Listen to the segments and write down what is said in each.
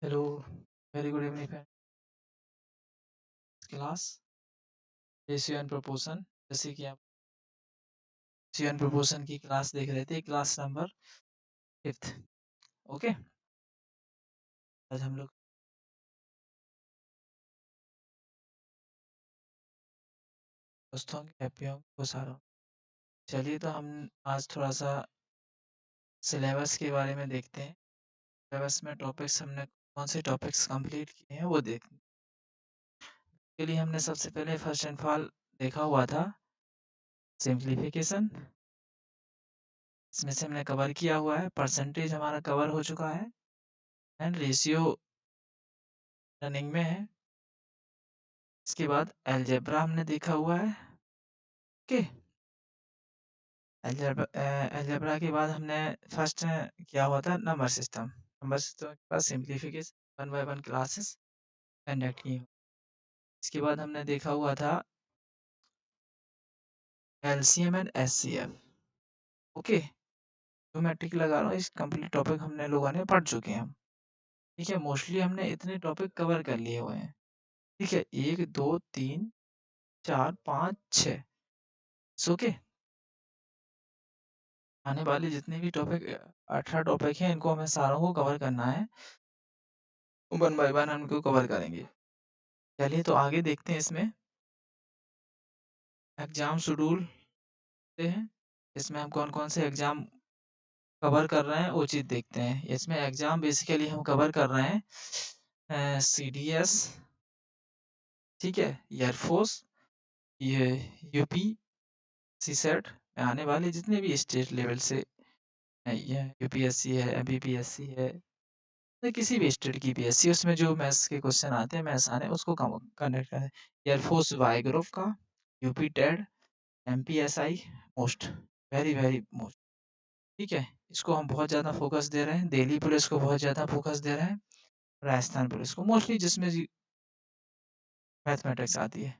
Hello, very good evening friend. Class ratio and proportion, जैसे कि आप रेशियो एंड प्रोपोर्शन की क्लास देख रहे थे, क्लास नंबर 5th। ओके, आज हम लोग दोस्तों हैप्पी होंगे सारों। चलिए, तो हम आज थोड़ा सा सिलेबस के बारे में देखते हैं। सिलेबस में टॉपिक्स हमने कौन से टॉपिक्स कंप्लीट किए हैं वो देखते हैं। के लिए हमने सबसे पहले फर्स्ट एंड ऑल देखा हुआ था सिंप्लीफिकेशन। इसमें से हमने कवर किया हुआ है, परसेंटेज हमारा कवर हो चुका है एंड रेशियो रनिंग में है। इसके बाद अलजेब्रा हमने देखा हुआ है। ओके, अलजेब्रा के बाद हमने फर्स्ट किया हुआ था नंबर सिस्टम। नंबर सिस्टम के बाद सिंप्लीफिकेशन 1 बाय 1 क्लासेस कंडक्ट की। इसके बाद हमने देखा हुआ था LCM and HCF. Okay, geometric लगा रहा हूँ, इस कंप्लीट टॉपिक हमने लोगों ने पढ़ चुके हैं हम। ठीक है, मोस्टली हमने इतने टॉपिक कवर कर लिए हुए हैं। ठीक है, 1 2 3 4 5 6। ओके, आने वाले जितने भी टॉपिक 18 टॉपिक हैं, इनको हमें सारों को कवर करना है। 1 बाय 1 हम इनको कवर करेंगे। चलिए, तो आगे देखते हैं। इसमें एग्जाम शेड्यूल हैं, इसमें हम कौन कौन से एग्जाम कवर कर रहे हैं वो चीज़ देखते हैं। इसमें एग्जाम बेसिकली हम कवर कर रहे हैं सीडीएस, ठीक है, एयरफोर्स, ये यूपी, सीसेट में आने वाले जितने भी स्टेट लेवल से ये यूपीएससी है, एमपीपीएससी है, या किसी भी स्टेट की पीएससी, उसमें जो मैथ्स के क्वेश्चन आते हैं, मैथ्स आने उसको कंडक्ट करें। एयरफोर्स वाई ग्रुप का, UP Ted, MPSI most, very very most. ठीक है, इसको हम बहुत ज़्यादा फोकस दे रहे हैं। दिल्ली पुलिस को बहुत ज़्यादा फोकस दे रहे हैं। राजस्थान पुलिस को मोस्टली, जिसमें मैथमेटिक्स आती है।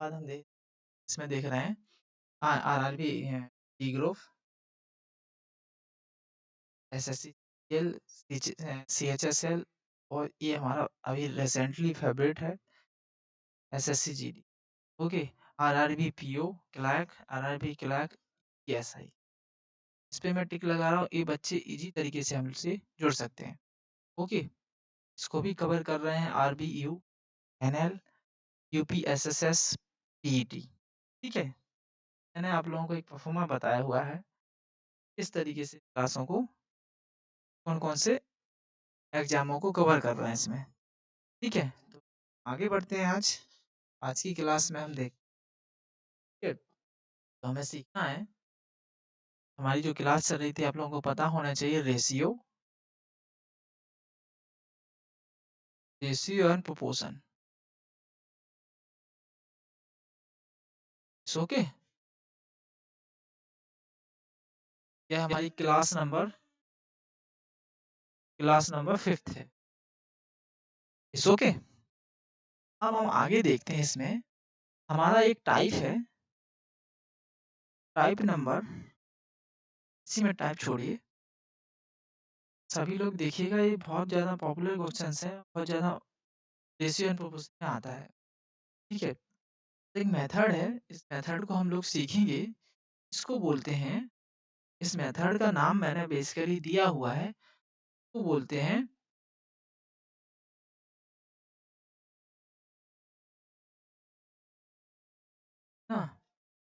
बाद हम इसमें देख रहे हैं RRB, D group, SSC, CHSL, और ये हमारा अभी रिसेंटली फेवरेट है SSC GD. Okay, RRB PO clack, RRB clack, ASI. इस पे मैं टिक लगा रहा हूँ, ये बच्चे इजी तरीके से हमसे जुड़ सकते हैं। ओके, इसको भी कवर कर रहे हैं आरबीयू, एनएल, यूपीएसएसएस, पीईटी। ठीक है, मैंने आप लोगों को एक परफॉर्मा बताया हुआ है, इस तरीके से क्लासों को कौन कौन से एग्जामों को कवर कर रहे हैं इसमें। ठीक है, तो आगे बढ़ते हैं। आज की क्लास में हम देखिए, तो हमें सीखना है। हमारी जो क्लास चल रही थी, आप लोगों को पता होना चाहिए, रेशियो एंड प्रोपोर्शन। ओके, यह हमारी क्लास नंबर 5th है। It's okay. अब हम आगे देखते हैं। इसमें हमारा एक टाइप है, टाइप नंबर, इसी में टाइप छोड़िए, सभी लोग देखिएगा, ये बहुत ज़्यादा पॉपुलर क्वेश्चंस है, बहुत ज़्यादा रेशियो एंड प्रोपोर्शन में आता है। ठीक है, तो एक मेथड है, इस मेथड को हम लोग सीखेंगे। इसको बोलते हैं, इस मेथड का नाम मैंने बेसिकली दिया हुआ है, वो बोलते हैं ना,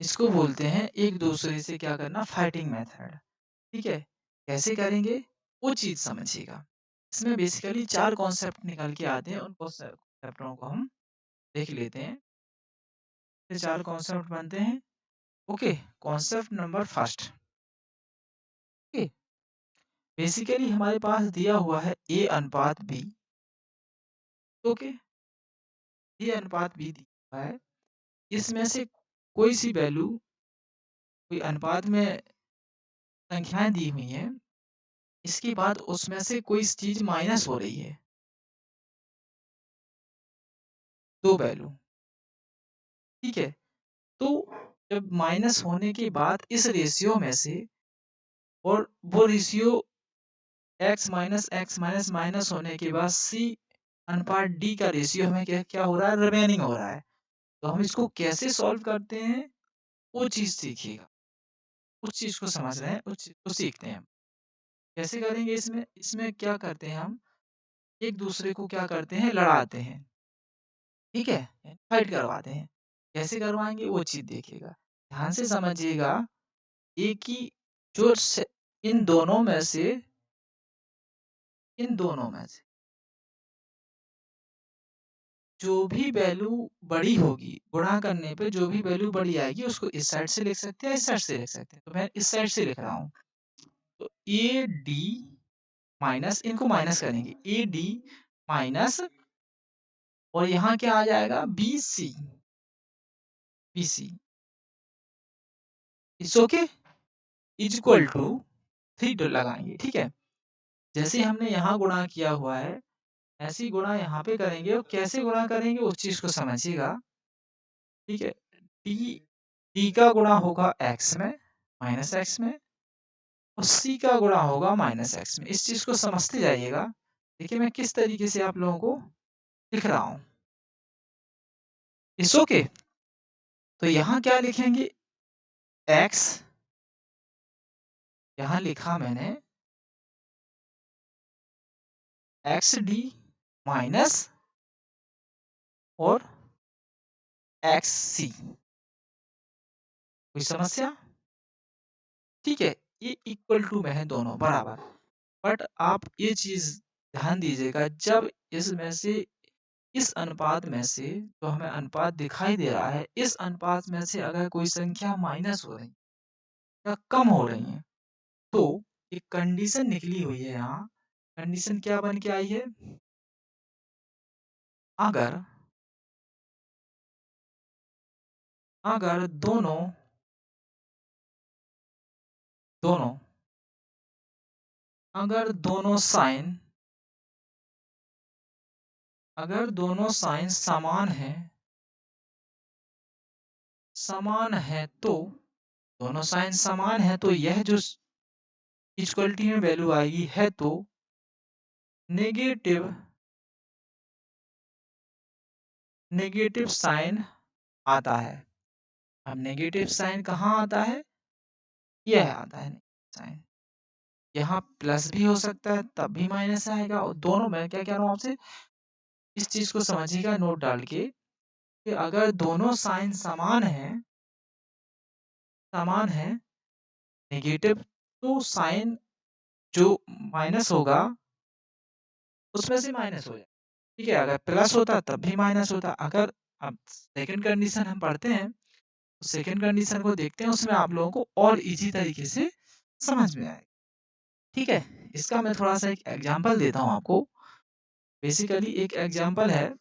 इसको बोलते हैं एक दूसरे से क्या करना, फाइटिंग मेथड। ठीक है, कैसे करेंगे वो चीज़ समझिएगा। इसमें बेसिकली 4 कॉन्सेप्ट निकल के आते हैं, उन कॉन्सेप्टों को हम देख लेते हैं। ये 4 कॉन्सेप्ट बनते हैं। Okay, concept number first. Okay, basically हमारे पास दिया हुआ है ए अनुपात बी। ओके, ए अनुपात बी दिया हुआ है, इसमें से कोई सी वैल्यू, कोई अनुपात में संख्याएं दी हुई हैं, इसके बाद उसमें से कोई चीज माइनस हो रही है, 2 वैल्यू। ठीक है, तो जब माइनस होने के बाद इस रेशियो में से, और वो ratio x minus x minus minus होने के बाद c अनुपात d का रेशियो हमें क्या क्या हो रहा है, रिमेनिंग हो रहा है। तो हम इसको कैसे सॉल्व करते हैं वो चीज सीखिएगा, उस चीज को समझ रहे हैं, उस चीज को सीखते हैं हम। कैसे करेंगे इसमें, इसमें क्या करते हैं हम, एक दूसरे को क्या करते हैं, लड़ाते हैं, ठीक है, फाइट करवाते हैं। कैसे करवाएंगे वो चीज देखिएगा, ध्यान से समझिएगा। एक ही जो इन दोनों में से, इन दोनों में से जो भी वैल्यू बड़ी होगी, गुणा करने पे जो भी वैल्यू बड़ी आएगी उसको इस साइड से लिख सकते हैं, इस साइड से लिख सकते हैं। तो मैं इस साइड से लिख रहा हूँ। तो ए डी माइनस, इनको माइनस करेंगे, ए डी माइनस, और यहाँ क्या आ जाएगा, B C, B C it's okay is equal to 3 लगाएंगे, ठीक है। जैसे हमने यहाँ गुणा किया हुआ है ऐसे ही गुणा यहाँ पे करेंगे, और कैसे गुणा करेंगे उस चीज को समझिएगा, ठीक है। डी, डी का गुणा होगा एक्स में, माइनस एक्स में, और सी का गुणा होगा माइनस एक्स में। इस चीज को समझते जाइएगा। देखिए मैं किस तरीके से आप लोगों को लिख रहा हूँ, इट्स ओके। तो यहाँ क्या लिखेंगे, एक्स, यहाँ लिखा मैंने एक्स डी माइनस और एक्स सी। कोई समस्या, ठीक है। ये इक्वल टू में है दोनों बराबर। बट आप ये चीज ध्यान दीजिएगा, जब इसमें से इस अनुपात में से तो हमें अनुपात दिखाई दे रहा है, इस अनुपात में से अगर कोई संख्या माइनस हो रही या कम हो रही है तो एक कंडीशन निकली हुई है यहाँ। कंडीशन क्या बन के आई है, अगर अगर दोनों दोनों अगर दोनों साइन, अगर दोनों साइन समान है तो, दोनों साइन समान है तो यह जो इक्वलिटी में वैल्यू आएगी है तो नेगेटिव, नेगेटिव साइन आता है। अब नेगेटिव साइन कहाँ आता है, यह आता है साइन। यहाँ प्लस भी हो सकता है तब भी माइनस आएगा, और दोनों में क्या कह रहा हूँ आपसे, इस चीज को समझिएगा नोट डाल के, कि अगर दोनों साइन समान है नेगेटिव, तो साइन जो माइनस होगा उसमें से माइनस हो जाए, ठीक है। अगर प्लस होता तब भी माइनस होता। अगर अब सेकंड कंडीशन हम पढ़ते हैं, तो सेकंड कंडीशन को देखते हैं, उसमें आप लोगों को और इजी तरीके से समझ में आएगा, ठीक है। इसका मैं थोड़ा सा एक एग्जांपल देता हूँ आपको। बेसिकली एक एग्जांपल है,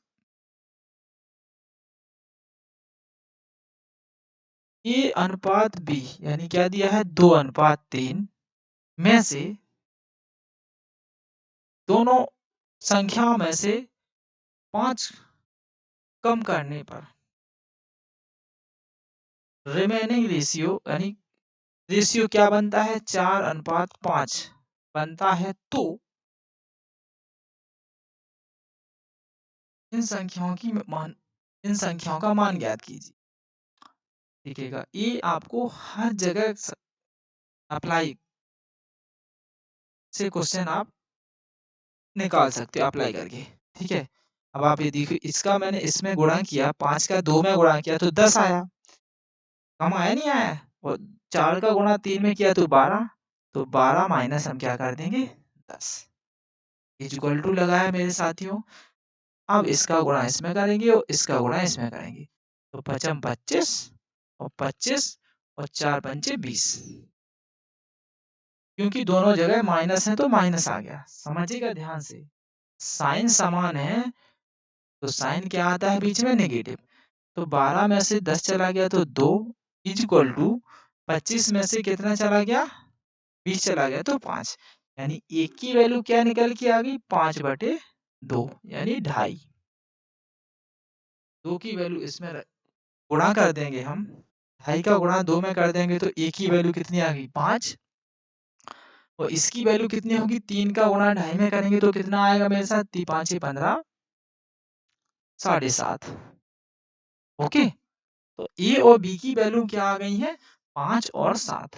ए अनुपात बी, यानी क्या दिया है, 2:3 में से दोनों संख्याओं में से 5 कम करने पर रिमेनिंग रेशियो, यानी रेशियो क्या बनता है, 4:5 बनता है। तो इन संख्याओं का मान ज्ञात कीजिए। देखिएगा ये आपको हर जगह अप्लाई से क्वेश्चन आप निकाल सकते हो अप्लाई करके, ठीक है। अब आप ये देखिए, इसका मैंने इसमें गुणा किया, 5 का 2 में गुणा किया तो 10 आया, कम आया नहीं आया। और 4 का गुणा 3 में किया तो 12, तो 12 माइनस हम क्या कर देंगे, 10 इक्वल टू लगा है मेरे साथियों। अब इसका गुणा इसमें करेंगे और इसका गुणा इसमें करेंगे, तो 5 25 और 25 और 4 पंचे 20, क्योंकि दोनों जगह माइनस है तो माइनस आ गया। समझिएगा ध्यान से, साइन समान है तो साइन क्या आता है बीच में, नेगेटिव। तो 12 में से 10 चला गया तो 2 इज इक्वल टू 25 में से कितना चला गया, 20 चला गया तो 5, यानी एक की वैल्यू क्या निकल के आ गई, 5/2, यानी 2.5। 2 की वैल्यू इसमें गुणा कर देंगे हम, 2.5 का गुणा 2 में कर देंगे तो एक की वैल्यू कितनी आ गई, 5। और इसकी वैल्यू कितनी होगी, 3 का गुणा ढाई में करेंगे तो कितना आएगा मेरे साथ, 5 15 7.5। ओके, तो ए और बी की वैल्यू क्या आ गई है, 5 और 7।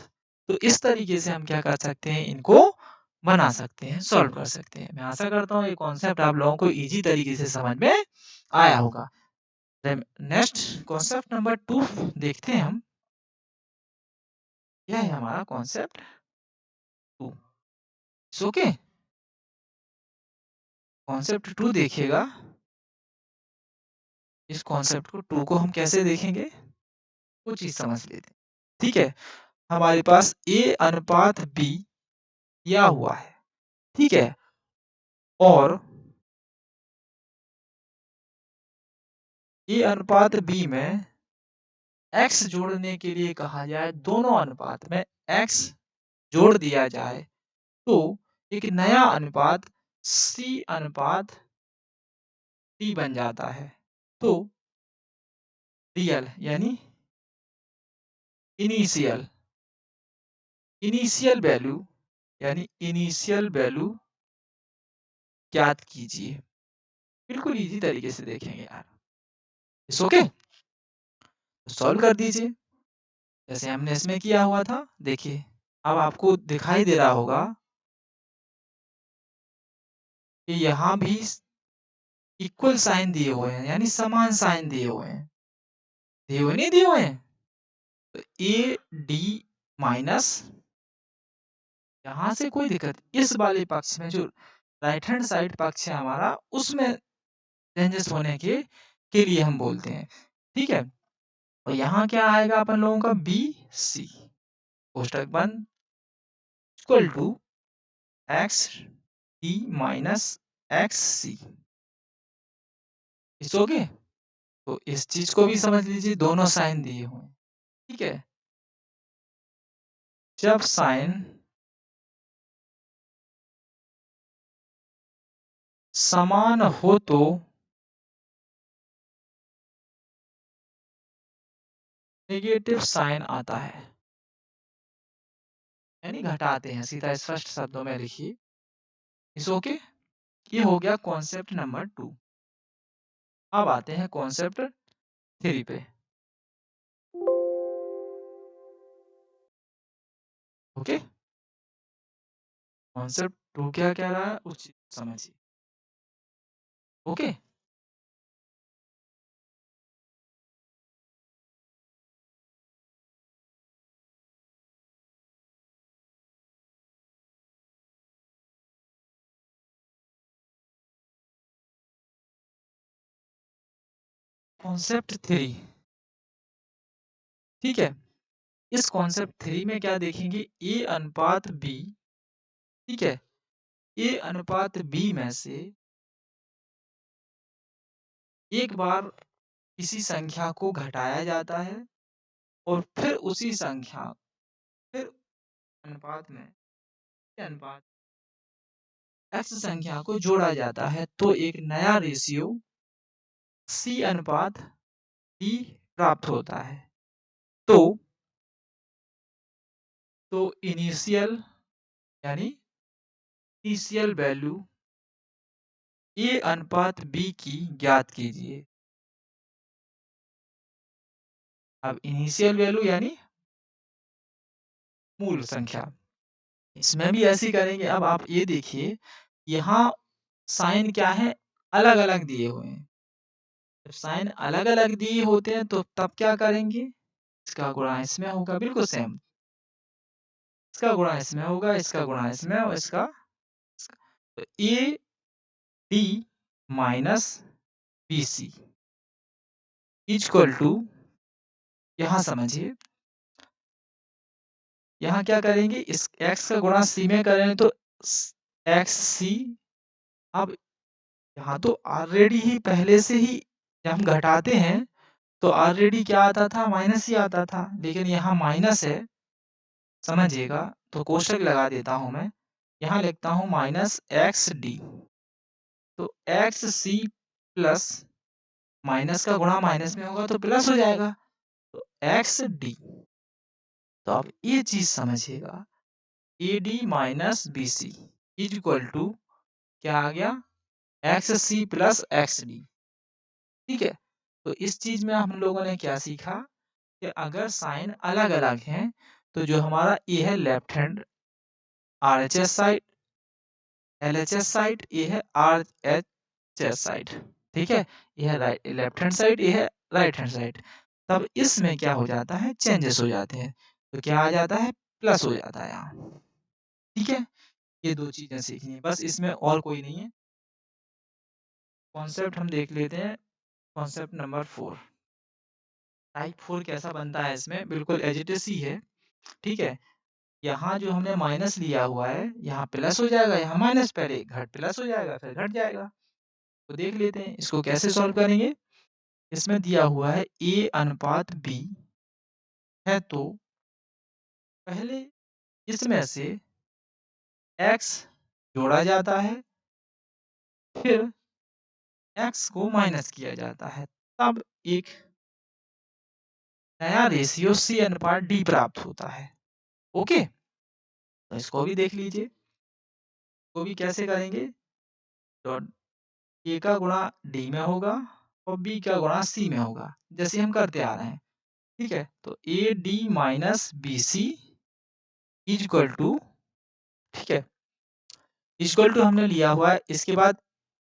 तो इस तरीके से हम क्या कर सकते हैं, इनको बना सकते हैं, सॉल्व कर सकते हैं। मैं आशा करता हूँ ये कॉन्सेप्ट आप लोगों को ईज़ी तरीके से समझ में आया होगा। देन नेक्स्ट कॉन्सेप्ट नंबर 2 देखते हैं हम। यह है हमारा कॉन्सेप्ट 2। It's okay. कॉन्सेप्ट 2 देखिएगा। इस कॉन्सेप्ट को 2 को हम कैसे देखेंगे, वो चीज़ समझ लेते हैं। ठीक है? हमारे पास A अनुपात B दिया हुआ है। ठीक है? और A अनुपात B में x जोड़ने के लिए कहा जाए, दोनों अनुपात में x जोड़ दिया जाए, तो एक नया अनुपात C अनुपात D बन जाता है। तो रियल यानी इनिशियल इनिशियल वैल्यू यानी इनिशियल वैल्यू ज्ञात कीजिए। बिल्कुल ईज़ी तरीके से देखेंगे यार। It's okay? सॉल्व कर दीजिए। जैसे हमने इसमें किया हुआ था, देखिए। अब आपको दिखाई दे रहा होगा कि यहाँ भी इक्वल साइन दिए हुए हैं, यानी समान साइन दिए हुए हैं। दिए हुए नहीं दिए हुए हैं? तो ए डी माइनस, यहाँ से कोई दिक्कत, इस वाले पक्ष में जो राइट हैंड साइड पक्ष है हमारा, उसमें चेंजेस होने के लिए हम बोलते हैं। ठीक है? और यहाँ क्या आएगा अपन लोगों का, बी सी कोष्टक बंद equal to X D minus X C. It's okay. तो इस चीज को भी समझ लीजिए, दोनों साइन दिए हुए हैं। ठीक है? जब साइन समान हो तो नेगेटिव साइन आता है, यानी घटाते हैं। सीधा स्पष्ट शब्दों में लिखिए। It's okay. ये हो गया कॉन्सेप्ट नंबर 2। अब आते हैं कॉन्सेप्ट 3 पे। ओके, कॉन्सेप्ट 2 क्या कह रहा है उस चीज को समझिए। Okay, concept 3। ठीक है? इस कॉन्सेप्ट 3 में क्या देखेंगे, ए अनुपात बी। ठीक है? ए अनुपात बी में से एक बार किसी संख्या को घटाया जाता है और फिर उसी संख्या, फिर अनुपात में अनुपात x संख्या को जोड़ा जाता है, तो एक नया रेशियो c अनुपात d प्राप्त होता है। तो इनिशियल यानी इनिशियल वैल्यू a अनुपात b की ज्ञात कीजिए। अब इनिशियल वैल्यू यानी मूल संख्या, इसमें भी ऐसे ही करेंगे। अब आप ये देखिए, यहाँ साइन क्या है, अलग-अलग दिए हुए हैं। जब साइन अलग-अलग दिए होते हैं तो तब क्या करेंगे, इसका गुणा इसमें होगा, बिल्कुल सेम। इसका गुणा इसमें होगा, इसका गुणा इसमें और इसका तो A D minus B C equal to, यहाँ समझिए, यहाँ क्या करेंगे, इस x का गुणा c में करें तो एक्स सी। अब यहाँ तो ऑलरेडी ही पहले से ही जब हम घटाते हैं तो ऑलरेडी क्या आता था, माइनस ही आता था, लेकिन यहाँ माइनस है, समझिएगा। तो कोष्टक लगा देता हूँ मैं, यहाँ लिखता हूँ माइनस एक्स डी। तो एक्स सी प्लस, माइनस का गुणा माइनस में होगा तो प्लस हो जाएगा, तो एक्स डी। तो आप ये चीज समझिएगा AD minus BC is equal to क्या आ गया, XC प्लस XD। ठीक है, तो इस चीज में हम लोगों ने क्या सीखा कि अगर साइन अलग अलग हैं तो जो हमारा ए है left hand RHS side, LHS side, ये है RHS साइड। ठीक है, ये है राइट लेफ्ट हैंड साइड, ये है राइट हैंड साइड। तब इसमें क्या हो जाता है, चेंजेस हो जाते हैं, तो क्या आ जाता है, प्लस हो जाता है यहाँ। ठीक है, ये दो चीजें सीखनी है बस, इसमें और कोई नहीं है। कॉन्सेप्ट हम देख लेते हैं, कॉन्सेप्ट नंबर 4। टाइप 4 कैसा बनता है, इसमें बिल्कुल एज इट इज ही है। ठीक है, यहाँ जो हमने माइनस लिया हुआ है यहाँ प्लस हो जाएगा, यहाँ माइनस, पहले घट प्लस हो जाएगा फिर घट जाएगा। तो देख लेते हैं इसको कैसे सॉल्व करेंगे। इसमें दिया हुआ है A अनुपात B है, तो पहले इसमें से x जोड़ा जाता है, फिर x को माइनस किया जाता है, तब एक नया रेशियो C अनुपात D प्राप्त होता है। ओके, तो इसको भी देख लीजिए, इसको भी कैसे करेंगे, तो A का गुणा D में होगा और B का गुणा C में होगा, जैसे हम करते आ रहे हैं। ठीक है, तो AD minus BC is equal to, ठीक है, इक्वल टू हमने लिया हुआ है, इसके बाद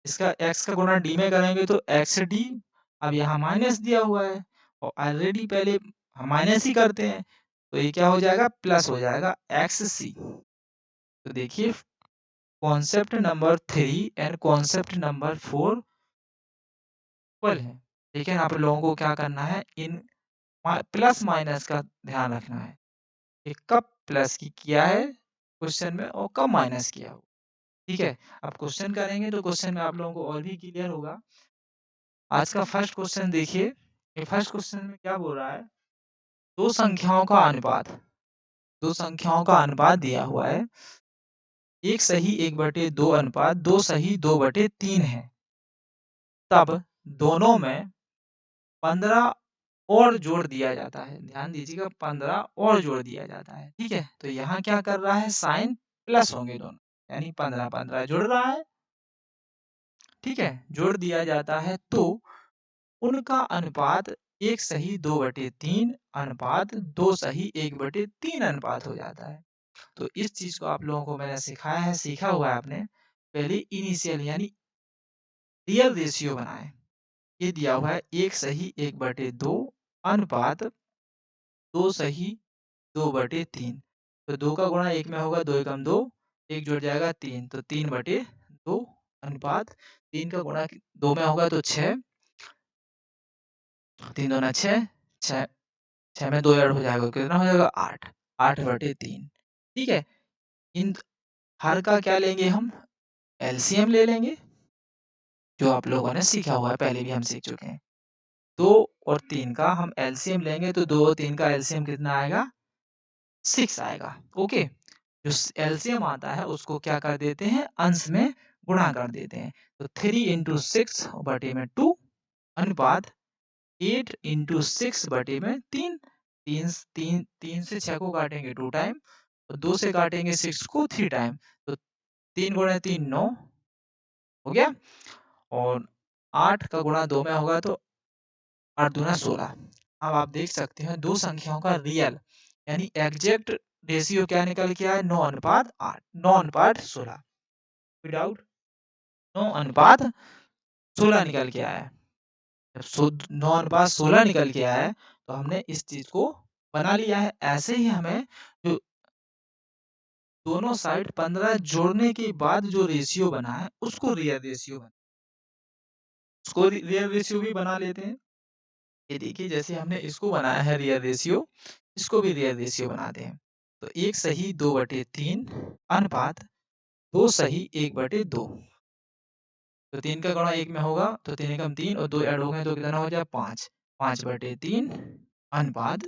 इसका x का गुणा d में करेंगे तो XD, अब यहाँ माइनस दिया हुआ है और ऑलरेडी पहले हम माइनस ही करते हैं, तो ये क्या हो जाएगा, प्लस हो जाएगा XC। तो देखिए concept number 3 and concept number 4 equal है, लेकिन आप लोगों को क्या करना है, इन प्लस माइनस का ध्यान रखना है कि कब प्लस की किया है क्वेश्चन में और कब माइनस किया हो। ठीक है, अब क्वेश्चन करेंगे तो क्वेश्चन में आप लोगों को और भी क्लियर होगा। आज का फर्स्ट क्वेश्चन देखिए, ये फर्स्ट क्वेश्चन में क्या बोल रहा है, दो संख्याओं का अनुपात, दो संख्याओं का अनुपात दिया हुआ है, एक सही 1/2 अनुपात 2 सही 2/3 है, तब दोनों में 15 और जोड़ दिया जाता है। ध्यान दीजिएगा, 15 और जोड़ दिया जाता है। ठीक है, तो यहाँ क्या कर रहा है, साइन प्लस होंगे दोनों, यानी 15 15 जुड़ रहा है। ठीक है, जोड़ दिया जाता है तो उनका अनुपात 1 सही 2/3 अनुपात 2 सही 1/3 अनुपात हो जाता है। तो इस चीज को आप लोगों को मैंने सिखाया है, सीखा हुआ है आपने। पहले इनिशियल यानी रियल रेशियो बनाए, ये दिया हुआ है 1 सही 1/2 अनुपात 2 सही 2/3, तो 2 का गुणा 1 में होगा, 2 एकम 2, 1 जुड़ जाएगा 3, तो 3/2 अनुपात 3 का गुणा 2 में होगा तो 6, 3 दूना 6, 6 में 2 ऐड हो जाएगा, कितना हो जाएगा 8, 8/3। ठीक है, इन हर का क्या लेंगे हम, एलसीएम ले लेंगे, जो आप लोगों ने सीखा हुआ है, पहले भी हम सीख चुके हैं। 2 और 3 का हम एलसीएम लेंगे तो 2 और 3 का एलसीएम कितना आएगा, 6 आएगा। ओके, जो एलसीएम आता है उसको क्या कर देते हैं, अंश में गुणा कर देते हैं, तो 3 × 6/2 अनुपात 8 × 6/3, 3 से 6 को काटेंगे 2 टाइम, और 2 से काटेंगे 6 को 3 टाइम, तो 3 × 3 9 हो गया, और 8 का गुणा 2 में होगा तो 8 दूना 16। अब आप देख सकते हैं दो संख्याओं का रियल यानी एग्जैक्ट रेशियो क्या निकल के आया, 9:8, 9:16। विदाउट 9:16 निकल के आया है। जब 9:16 निकल के आया है तो हमने इस चीज को बना लिया है। ऐसे ही हमें जो दोनों साइड 15 जोड़ने के बाद जो रेशियो बना है उसको रियल रेशियो भी बना लेते हैं। ये देखिए, जैसे हमने इसको बनाया है रियल रेशियो, इसको भी रियल रेशियो बनाते हैं। तो 1 सही 2/3 अनुपात 2 सही 1/2, तो 3 का गुणा 1 में होगा तो 3 एकम 3 और 2 ऐड हो गए तो कितना हो जाए 5, 5/3 अनुपात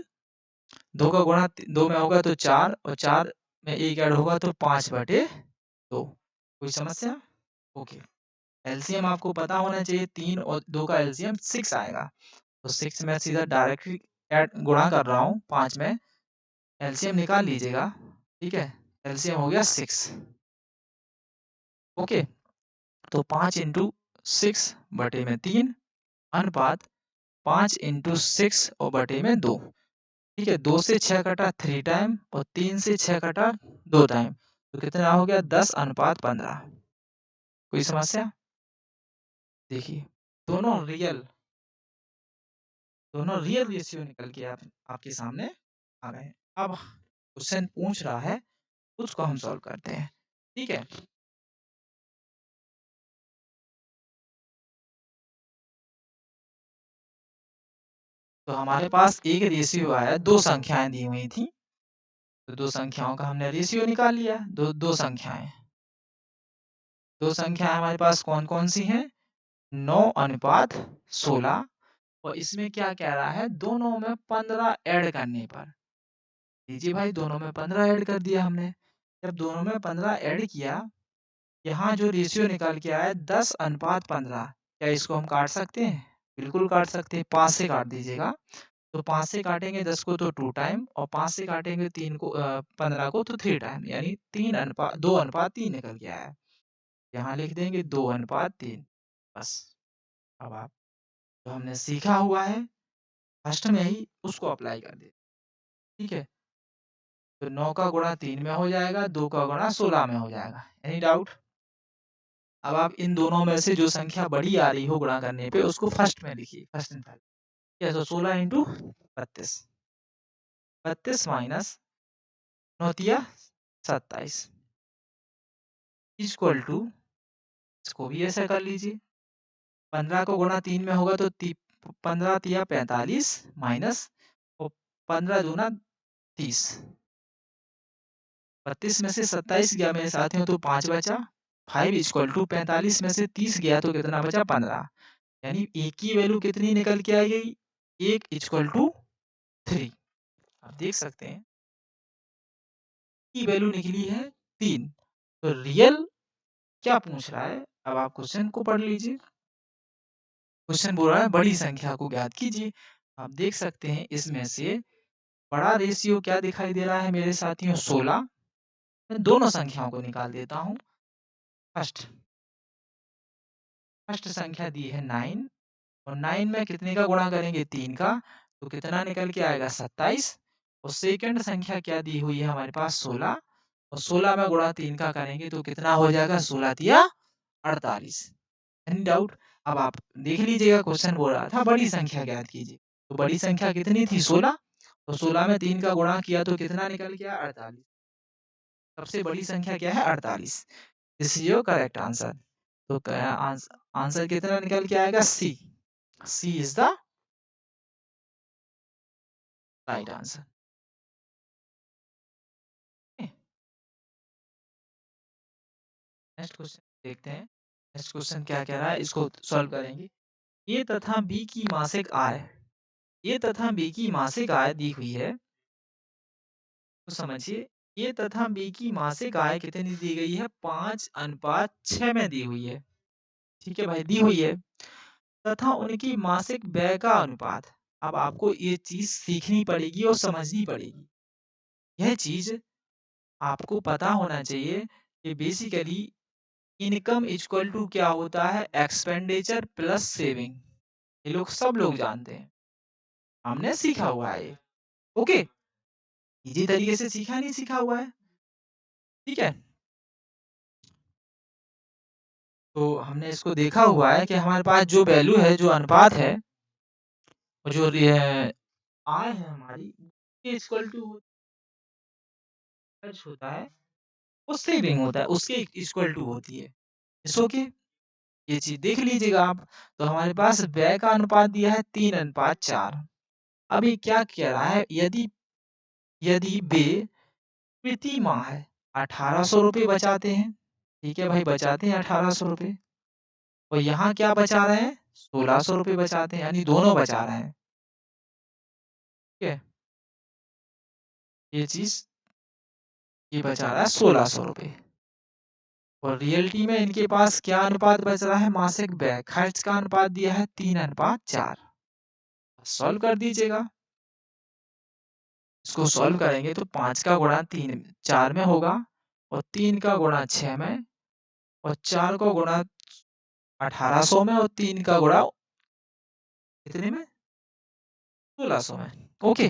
2 का गुणा 2 में होगा तो 4 और 4 में 1 ऐड होगा तो 5/2। कोई समस्या? ओके, एलसीएम आपको पता होना चाहिए, 3 और 2 का एलसीएम 6 आएगा, तो 6 में सीधा डायरेक्टली ऐड गुणा कर रहा हूँ 5 में, एलसीएम निकाल लीजिएगा। ठीक है, एलसीएम हो गया 6। ओके, तो 5 इंटू 6 बटे में 3 अनुपात 5 इंटू 6 और बटे में 2। ठीक है, 2 से 6 कटा 3 टाइम और 3 से 6 कटा 2 टाइम, तो कितना हो गया 10 अनुपात 15। कोई समस्या? देखिए दोनों रियल रेशियो निकल के आपके सामने आ गए। अब क्वेश्चन पूछ रहा है, उसको हम सॉल्व करते हैं। ठीक है, तो हमारे पास एक रेशियो आया, दो संख्याएं दी हुई थी, तो दो संख्याओं का हमने रेशियो निकाल लिया। दो संख्याएं हमारे पास कौन कौन सी हैं? 9 अनुपात 16, और इसमें क्या कह रहा है, दोनों में 15 ऐड करने पर। लीजिए भाई, दोनों में 15 ऐड कर दिया हमने। जब दोनों में 15 ऐड किया, यहाँ जो रेशियो निकल के आया 10 अनुपात 15, क्या इसको हम काट सकते हैं? बिल्कुल काट सकते हैं, 5 से काट दीजिएगा। तो 5 से काटेंगे 10 को तो 2 टाइम, और 5 से काटेंगे 15 को तो 3 टाइम, यानी 2 अनुपात 3 निकल के आया। यहाँ लिख देंगे 2 अनुपात 3। बस, अब आप जो हमने सीखा हुआ है फर्स्ट में ही उसको अप्लाई कर दे। ठीक है, तो 9 का गुणा 3 में हो जाएगा, 2 का गुणा 16 में हो जाएगा। Any doubt? अब आप इन दोनों में से जो संख्या बड़ी आ रही हो गुणा करने पे, उसको फर्स्ट में लिखिए, फर्स्ट एंड थर्ड। तो 16 इंटू 32, 32 माइनस 9 तिया 27 इक्वल टू, इसको भी ऐसा कर लीजिए, 15 को गुणा 3 में होगा तो 15 तिया 45 माइनस 15 दूना 30, 32 में से 27 गया मेरे साथियों तो 5 बचा, 5 इक्वल टू 45 में से 30 गया तो कितना बचा 15, यानी एक की वैल्यू कितनी निकल के आई गई, 1 इक्वल टू 3। आप देख सकते हैं की वैल्यू निकली है 3। तो रियल क्या पूछ रहा है, अब आप क्वेश्चन को पढ़ लीजिए। क्वेश्चन बोल रहा है बड़ी संख्या को ज्ञात कीजिए। आप देख सकते हैं इसमें से बड़ा रेशियो क्या दिखाई दे रहा है मेरे साथियों, 16। मैं दोनों संख्याओं को निकाल देता हूँ। फर्स्ट संख्या दी है 9, और 9 में कितने का गुणा करेंगे, 3 का, तो कितना निकल के आएगा 27। और सेकंड संख्या क्या दी हुई है हमारे पास 16, और 16 में गुणा 3 का करेंगे तो कितना हो जाएगा 16 तिया 48। Any doubt? अब आप देख लीजिएगा, क्वेश्चन बोल रहा था बड़ी संख्या ज्ञात कीजिए, तो बड़ी संख्या कितनी थी 16, तो 16 में 3 का गुणा किया तो कितना निकल गया 48। सबसे बड़ी संख्या क्या है 48। This is your correct answer. तो आंसर कितना निकल के आएगा, C. C is the right answer. Next question देखते हैं। नेक्स्ट क्वेश्चन क्या कह रहा है, इसको सॉल्व करेंगे। ए तथा बी की मासिक आय, ए तथा बी की मासिक आय दी हुई है, तो समझिए ए तथा बी की मासिक आय कितनी दी गई है, 5 अनुपात 6 में दी हुई है। ठीक है भाई, दी हुई है, तथा उनकी मासिक व्यय का अनुपात। अब आपको ये चीज सीखनी पड़ेगी और समझनी पड़ेगी। यह चीज आपको पता होना चाहिए कि बेसिकली इनकम इक्वल टू क्या होता है, एक्सपेंडिचर प्लस सेविंग। ये लोग सब लोग जानते हैं, हमने सीखा हुआ है ये। ओके, इजी तरीके से सीखा नहीं सीखा हुआ है। ठीक है, तो हमने इसको देखा हुआ है कि हमारे पास जो वैल्यू है, जो अनुपात है, और जो आय है हमारी, इक्वल टू खर्च होता है, वो सेविंग होता है, उसके इक्वल टू होती है। इट्स ओके, ये चीज देख लीजिएगा आप। तो हमारे पास व्यय का अनुपात दिया है 3 अनुपात 4। अभी क्या कह रहा है, यदि यदि वे प्रति माह 1800 रुपये बचाते हैं, ठीक है भाई, बचाते हैं 1800 रुपये, और यहाँ क्या बचा रहे हैं, 1600 रुपये बचाते हैं, यानी दोनों बचा रहे हैं। ठीक है, ये चीज ये बचा रहा है 1600 रुपये, और रियलिटी में इनके पास क्या अनुपात बच रहा है, मासिक व्यय खर्च का अनुपात दिया है 3 अनुपात 4। सॉल्व कर दीजिएगा, इसको सॉल्व करेंगे तो 5 का गुणा 3 4 में होगा, और 3 का गुणा 6 में और 4 को गुणा 1800 में और 3 का गुणा कितने में 1600 में। ओके,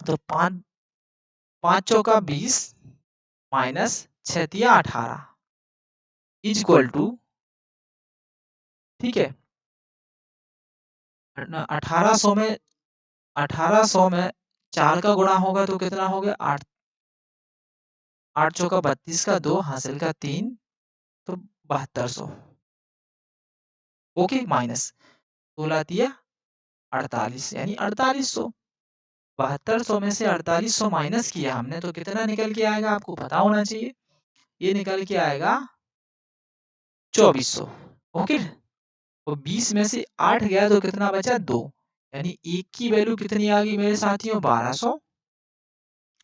तो 5 चौका 20 माइनस 6 तिया 18 इज इक्वल टू, ठीक है, 1800 में 4 का गुणा होगा तो कितना हो गया 8, 8 चौका 32 का 2 हासिल का 3 तो 7200। ओके, माइनस 16 तिया 48 यानी 4800। 7200 में से 4800 माइनस किया हमने तो कितना निकल के आएगा आपको पता होना चाहिए। ये निकल के आएगा 2400। ओके, तो 20 में से 8 गया तो कितना बचा 2, यानी 1 की वैल्यू कितनी आ गई मेरे साथियों 1200।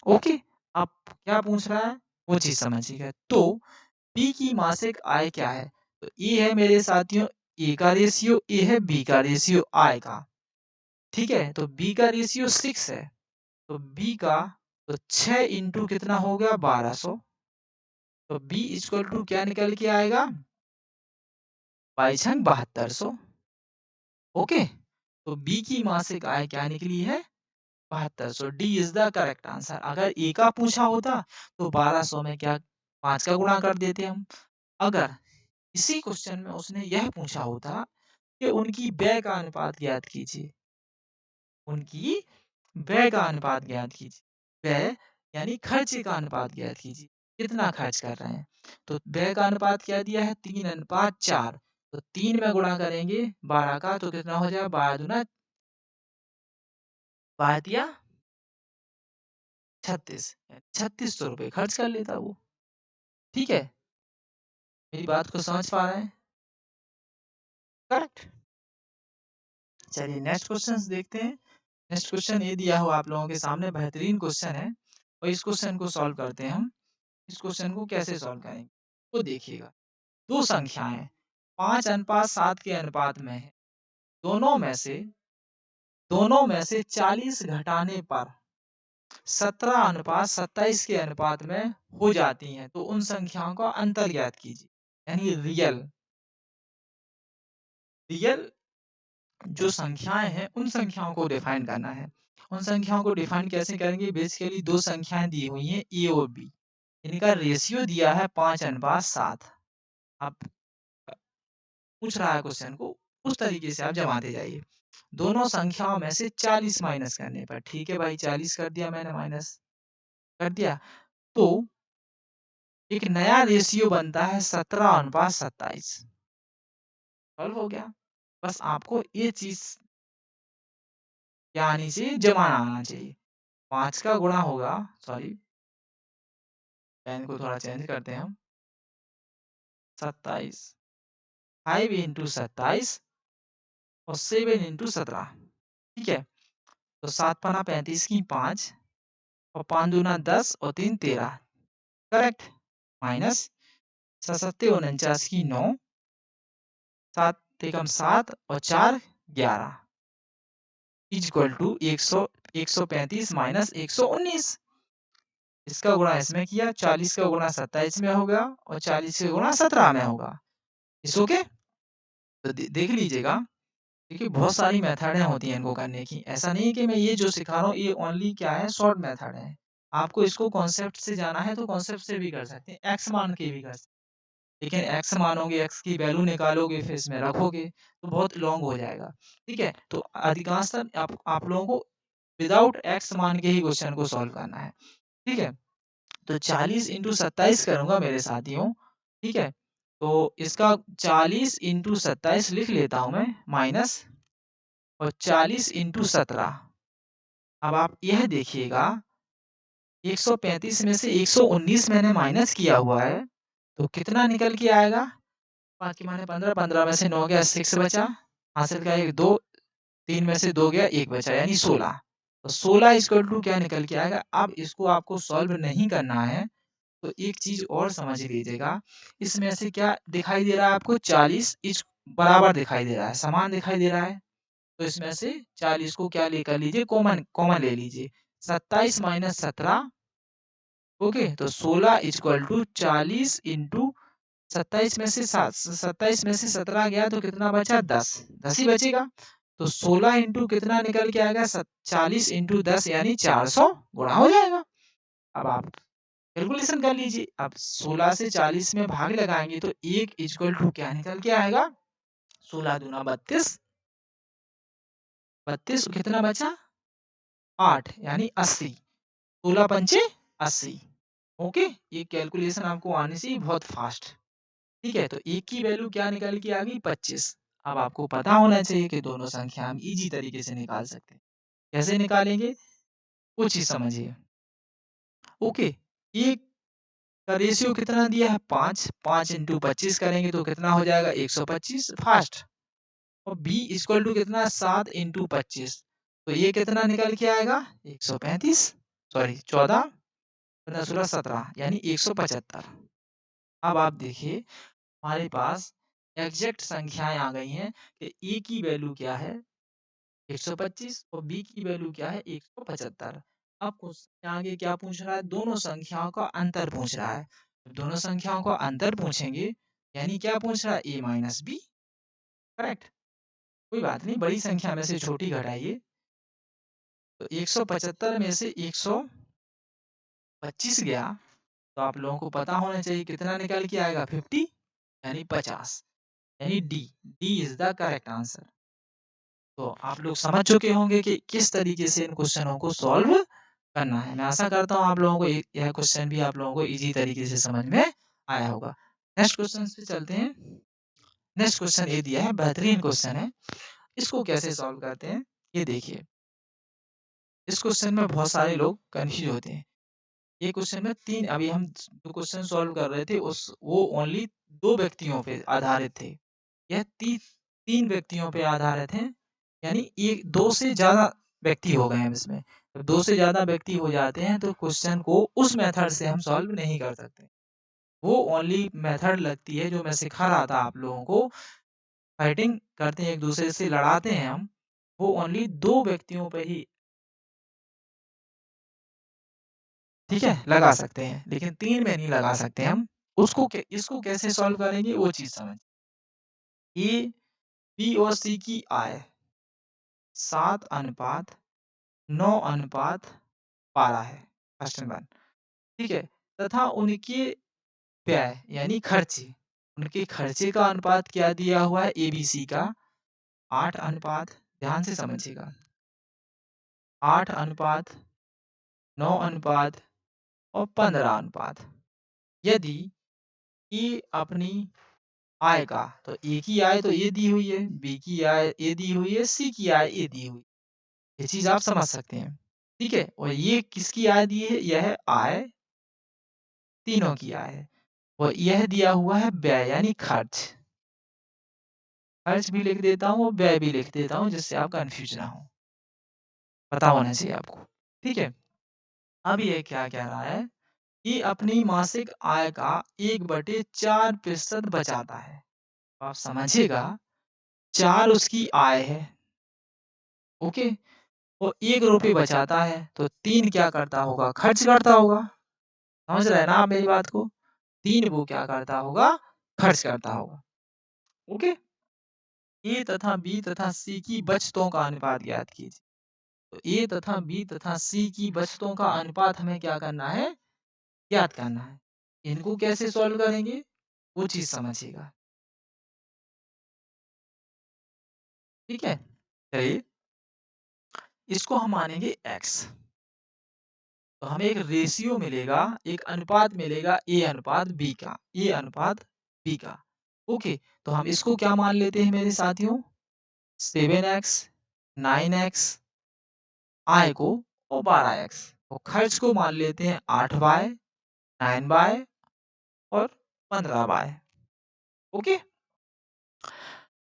ओके, अब क्या पूछ रहा है वो चीज समझिएगा। तो बी की मासिक आय क्या है, तो ये है मेरे साथियों ए का रेशियो, ए है बी का रेशियो आय का। ठीक है, तो बी का रेशियो 6 है तो बी का तो 6 इंटू कितना हो गया 1200, तो बी इक्वल टू क्या निकल के आएगा 7200। ओके, तो बी की मासिक आय क्या निकली है 7200। D is the correct answer. अगर ए का पूछा होता तो 1200 में क्या 5 का गुणा कर देते हम। अगर इसी क्वेश्चन में उसने यह पूछा होता कि उनकी व्यय का अनुपात ज्ञात कीजिए, उनकी व्यय का अनुपात ज्ञात कीजिए, व्यय यानी खर्चे का अनुपात ज्ञात कीजिए, कितना खर्च कर रहे हैं। तो व्यय का अनुपात क्या दिया है 3:4, तो 3 में गुणा करेंगे 12 का तो कितना हो जाएगा 12 दूना 36, 3600 रुपये खर्च कर लेता वो। ठीक है, मेरी बात को समझ पा रहे हैं, करेक्ट। चलिए नेक्स्ट क्वेश्चन देखते हैं। नेक्स्ट क्वेश्चन ये दिया हुआ आप लोगों के सामने, बेहतरीन क्वेश्चन है और इस क्वेश्चन को सॉल्व करते हैं हम। इस क्वेश्चन को कैसे सॉल्व करेंगे तो देखिएगा, दो संख्याएं 5:7 के अनुपात में है, दोनों में से 40 घटाने पर 17:27 के अनुपात में हो जाती हैं, तो उन संख्याओं का अंतर ज्ञात कीजिए। यानी रियल जो संख्याएं हैं उन संख्याओं को डिफाइन करना है। उन संख्याओं को डिफाइन कैसे करेंगे, बेसिकली दो संख्याएं दी हुई हैं ए और बी, इनका रेशियो दिया है 5:7। आप पूछ रहा है क्वेश्चन को उस तरीके से आप जमाते जाइए। दोनों संख्याओं में से 40 माइनस करने पर, ठीक है भाई 40 कर दिया मैंने, माइनस कर दिया, तो एक नया रेशियो बनता है 17:27। सॉल्व हो गया। बस आपको ये चीज क्या आनी चाहिए, जमाना आना चाहिए। 5 का गुणा होगा, सॉरी पेन को थोड़ा चेंज करते हैं हम, 27, 5 इंटू 27 और 7 इंटू 17। ठीक है, तो 7 पना 35 की 5 और 5 दूना 10 और 3 13, करेक्ट। माइनस 7 49 की 9, 7 एकम 7 और 4 11 इक्वल टू 135 माइनस 119। इसका गुणा इसमें किया, 40 का गुणा 27 में होगा और 40 का गुणा 17 में होगा। इस ओके, तो देख लीजिएगा, देखिए बहुत सारी मेथड होती हैं इनको करने की। ऐसा नहीं है कि मैं ये जो सिखा रहा हूँ ये ओनली क्या है शॉर्ट मेथड है। आपको इसको कॉन्सेप्ट से जाना है तो कॉन्सेप्ट से भी कर सकते हैं, एक्स मान के भी कर सकते हैं। लेकिन एक्स मानोगे, एक्स की वैल्यू निकालोगे, फिर इसमें रखोगे तो बहुत लॉन्ग हो जाएगा। ठीक है, तो अधिकांशतः आप लोगों को विदाउट एक्स मान के ही क्वेश्चन को सॉल्व करना है। ठीक है, तो 40 इंटू 27 करूंगा मेरे साथियों। ठीक है, तो इसका 40 इंटू 27 लिख लेता हूं मैं, माइनस और 40 इंटू 17। अब आप यह देखिएगा 135 में से 119 मैंने माइनस किया हुआ है तो कितना निकल के आएगा, 5 के माने 15, 15 में से 9 गया 6 बचा, हासिल का 1 2, 3 में से 2 गया 1 बचा यानी 16। तो 16 इक्वल टू क्या निकल के आएगा। अब इसको आपको सॉल्व नहीं करना है तो एक चीज और समझ लीजिएगा, इसमें से क्या दिखाई दे रहा है आपको 40 इस बराबर दिखाई दे रहा है, समान दिखाई दे रहा है। तो इसमें से 40 को क्या लेकर लीजिए, कॉमन कॉमन ले लीजिए। 27 माइनस 17 ओके, तो 16 इक्वल टू 40 इंटू 27 में से 27 में से 17 गया तो कितना बचा? 10 10 ही बचेगा। तो 16 इंटू कितना निकल के आएगा? 40 इंटू 10 यानी 400 गुणा हो जाएगा। अब आप कैलकुलेशन कर लीजिए। अब 16 से 40 में भाग लगाएंगे तो 1 इक्वल टू क्या निकल के आएगा? 16 दूना 32, 32 कितना बचा? 8 यानी 80, 16 पंचे 80। ओके, ये कैलकुलेशन आपको आने से बहुत फास्ट। ठीक है, तो एक की वैल्यू क्या निकल के आ गई? 25। अब आपको पता होना चाहिए कि दोनों संख्या हम इजी तरीके से निकाल सकते हैं। कैसे निकालेंगे? वो चीज समझिए। ओके, एक का रेशियो कितना दिया है? 5, 5 इंटू 25 करेंगे तो कितना हो जाएगा? 125 फास्ट। और b इक्वल टू कितना? 7 इंटू 25, तो ये कितना निकल के आएगा? 135, सॉरी 14, 15, 16, 17 यानी 175। अब आप देखिए हमारे पास एग्जैक्ट संख्याएं आ गई हैं कि ए की वैल्यू क्या है? 125 और बी की वैल्यू क्या है? 175। अब क्वेश्चन आगे क्या पूछ रहा है? दोनों संख्याओं का अंतर पूछ रहा है। जब दोनों संख्याओं का अंतर पूछेंगे यानी क्या पूछ रहा है? ए माइनस बी। करेक्ट, कोई बात नहीं, बड़ी संख्या में से छोटी घटाइए। तो 175 में से 125 गया तो आप लोगों को पता होना चाहिए कितना निकल के आएगा? 50 यानी 50, यानी D, D is the correct answer. तो आप लोग समझ चुके होंगे कि किस तरीके से इन क्वेश्चनों को सॉल्व करना है। मैं आशा करता हूँ आप लोगों को यह क्वेश्चन भी आप लोगों को इजी तरीके से समझ में आया होगा। नेक्स्ट क्वेश्चन पे चलते हैं। नेक्स्ट क्वेश्चन ये दिया है, बेहतरीन क्वेश्चन है। इसको कैसे सॉल्व करते हैं ये देखिए। इस क्वेश्चन में बहुत सारे लोग कंफ्यूज होते हैं। ये क्वेश्चन में तीन, अभी हम जो क्वेश्चन सॉल्व कर रहे थे उस वो ओनली दो व्यक्तियों पे आधारित थे। यह तीन व्यक्तियों पे आधारित है, यानी एक दो से ज्यादा व्यक्ति हो गए हैं इसमें। जब दो से ज्यादा व्यक्ति हो जाते हैं तो क्वेश्चन को उस मेथड से हम सॉल्व नहीं कर सकते। वो ओनली मेथड लगती है जो मैं सिखा रहा था आप लोगों को। फाइटिंग करते हैं, एक दूसरे से लड़ाते हैं हम, वो ओनली दो व्यक्तियों पे ही, ठीक है, लगा सकते हैं, लेकिन तीन में नहीं लगा सकते हम। इसको कैसे सॉल्व करेंगे वो चीज समझ। ए, बी और सी की आय 7:9:12 है, फर्स्ट वन। ठीक है, तथा उनके व्यय यानी खर्चे, उनके खर्चे का अनुपात क्या दिया हुआ है? एबीसी का 8:, ध्यान से समझिएगा, 8:9 और 15। यदि ए अपनी आय का, तो ए की आय तो ये दी हुई है, बी की आय ये दी हुई है, सी की आय ये दी हुई है। ये चीज आप समझ सकते हैं। ठीक है, और ये किसकी आय दी है? यह है आय, तीनों की आय है। और यह दिया हुआ है व्यय यानी खर्च। खर्च भी लिख देता हूँ और व्यय भी लिख देता हूँ जिससे आप कंफ्यूज ना हो, पता होना चाहिए आपको। ठीक है, अब ये क्या कह रहा है? ये अपनी मासिक आय का 1/4% बचाता है। तो आप समझिएगा, 4 उसकी आय है, ओके, वो 1 रुपये बचाता है तो 3 क्या करता होगा? खर्च करता होगा। समझ रहे हैं ना आप मेरी बात को? 3 वो क्या करता होगा? खर्च करता होगा। ओके, ए तथा बी तथा सी की बचतों का अनुपात ज्ञात कीजिए। तो ए तथा बी तथा सी की बचतों का अनुपात हमें क्या करना है? ज्ञात करना है। इनको कैसे सॉल्व करेंगे वो चीज समझिएगा। ठीक है, चलिए इसको हम मानेंगे x। तो हमें एक रेशियो मिलेगा, एक अनुपात मिलेगा ए अनुपात बी का, ए अनुपात बी का। ओके, तो हम इसको क्या मान लेते हैं मेरे साथियों? 7x, 9x, आय को और 12x, और खर्च को मान लेते हैं 8y, 9y और 15y। ओके,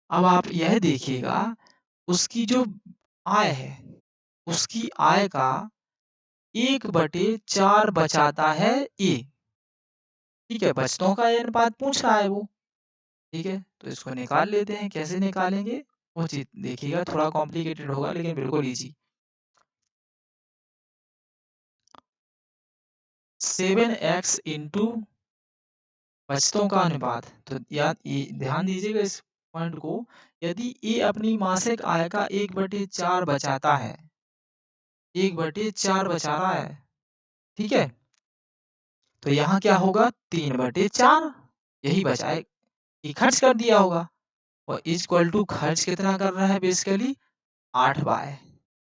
अब आप यह देखिएगा, उसकी जो आय है, उसकी आय का 1/4 बचाता है ए। ठीक है, बचतों का ये अनुपात पूछ रहा है वो। ठीक है, तो इसको निकाल लेते हैं। कैसे निकालेंगे वो चीज देखिएगा, थोड़ा कॉम्प्लिकेटेड होगा लेकिन बिल्कुल इजी। 7x इंटू बचतों का अनुपात। तो याद ध्यान दीजिएगा इस पॉइंट को। यदि ए अपनी मासिक आय का 1/4 बचाता है, 1/4 बचा रहा है, ठीक है, तो यहाँ क्या होगा 3/4 यही बचाए, ये खर्च कर दिया होगा। और इक्वल टू खर्च कितना कर रहा है बेसिकली 8/।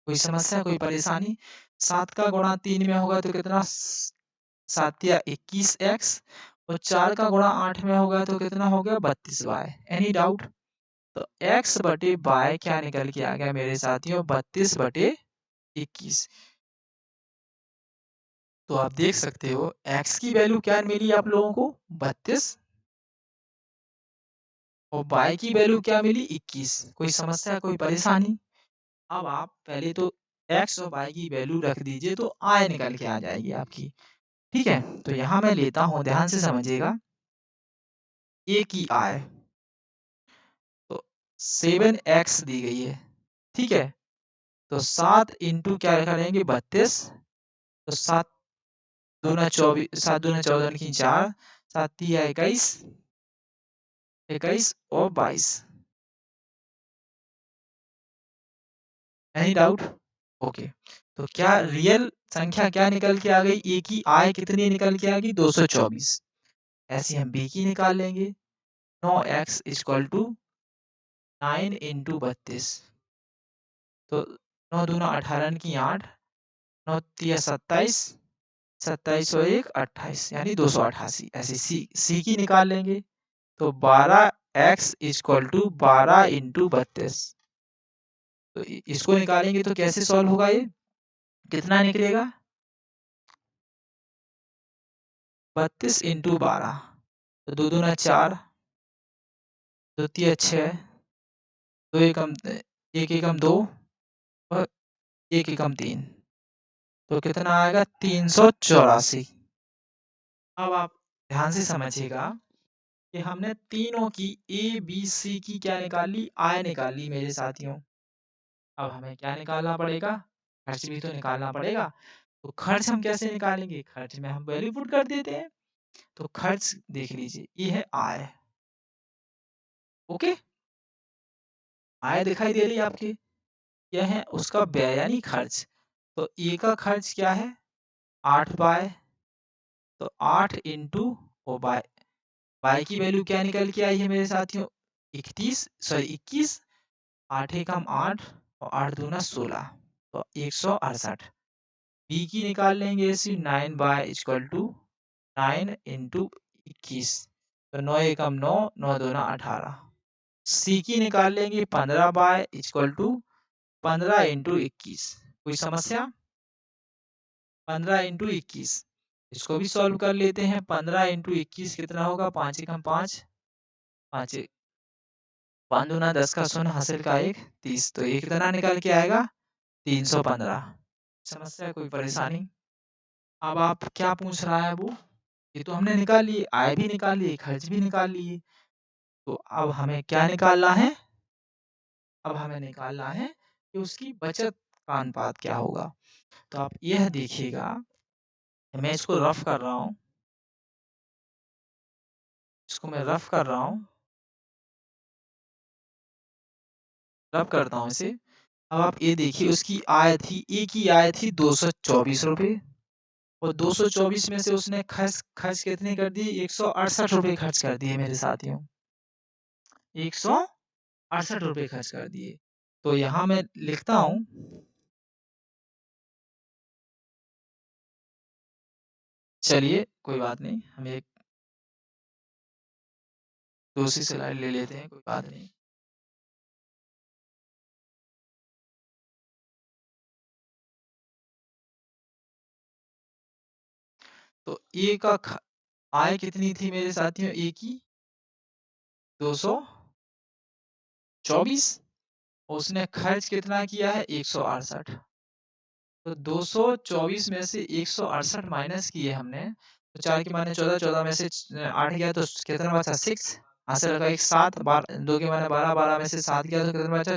कोई समस्या, कोई परेशानी? 7 का गुणा 3 में होगा तो कितना 7 या 21x, और 4 का गुणा 8 में होगा तो कितना हो गया 32y। Any doubt? तो x बटे y क्या निकल के आ गया मेरे साथियों 32/21। तो आप देख सकते हो x की वैल्यू क्या मिली आप लोगों को 32, और y की वैल्यू क्या मिली 21। कोई समस्या, कोई परेशानी? अब आप पहले तो x और y की वैल्यू रख दीजिए तो आय निकल के आ जाएगी आपकी। ठीक है, तो यहाँ मैं लेता हूँ, ध्यान से समझिएगा। ए की आय तो 7x दी गई है, ठीक है, तो 7 इंटू क्या करेंगे 32, तो 7 दूना 24, 7 दूना 14 की 4, 7 तिया 21, 21 और 22। Any doubt? ओके, तो क्या रियल संख्या क्या निकल के आ गई? ए की आय कितनी निकल के आ गई 224। ऐसे हम बी की निकाल लेंगे। 9x इक्वल टू 9 इंटू 32, तो 9 दूना 18 की 8, 9 तिया 27, 27 और 1 28, यानी 288। ऐसे सी की निकाल लेंगे तो 12x इक्वल टू 12 इंटू 32। तो इसको निकालेंगे तो कैसे सॉल्व होगा ये? कितना निकलेगा 32 इंटू 12, तो 2 दूना 4, 2 तिया 6, 2 एकम 1 एकम 2 और 1 एकम 3, तो कितना आएगा 384। अब आप ध्यान से समझिएगा कि हमने तीनों की ए बी सी की क्या निकाल ली, आय निकाल ली मेरे साथियों। अब हमें क्या निकालना पड़ेगा? खर्च भी तो निकालना पड़ेगा। तो खर्च हम कैसे निकालेंगे? खर्च में हम वैल्यू पुट कर देते हैं। तो खर्च देख लीजिए, ये है आय। ओके, आय दिखाई दे रही है आपके? यह है उसका व्यय यानी खर्च। तो ए का खर्च क्या है 8/, तो 8 इंटू ओ बाय, बाय की वैल्यू क्या निकल के आई है मेरे साथियों 21। 8 एकम 8 और 8 दूना 16, तो 168। बी की निकाल लेंगे इसी 9/, इक्वल टू 9 इंटू 21, तो 9 एकम 9, 9 दूना 18। सी की निकाल लेंगे 15/, इक्वल टू 15 इंटू 21। कोई समस्या? 15 इंटू 21, इसको भी सॉल्व कर लेते हैं। 15 इंटू 21 कितना होगा 5 एकम 5, 5 5 दूना 10 का शून्य, हासिल का 1 30, तो ये कितना निकल के आएगा 315। समस्या, कोई परेशानी? अब आप क्या पूछ रहा है वो? ये तो हमने निकाल लिए, आय भी निकाल लिए, खर्च भी निकाल लिए, तो अब हमें क्या निकालना है? अब हमें निकालना है कि उसकी बचत का अनुपात क्या होगा। तो आप यह देखिएगा, मैं इसको रफ कर रहा हूँ, इसको मैं रफ कर रहा हूँ, रफ करता हूँ इसे। अब आप ये देखिए, उसकी आय थी, ए की आय थी 224 रुपये, और 224 में से उसने खर्च खर्च कितने कर दिए 168 रुपये खर्च कर दिए मेरे साथियों, 168 रुपये खर्च कर दिए। तो यहाँ मैं लिखता हूँ, चलिए कोई बात नहीं, हम एक दूसरी स्लाइड ले लेते हैं, कोई बात नहीं। तो ए का आय कितनी थी मेरे साथियों, ए की 224, उसने खर्च कितना किया है 168। तो 224 में से 168 माइनस किए हमने, तो 4 के माने 14, 14 में से 8 गया तो कितना बचा 6, यहाँ से लगा एक 7, 2 के माने 12, 12 में से 7 गया तो कितना बचा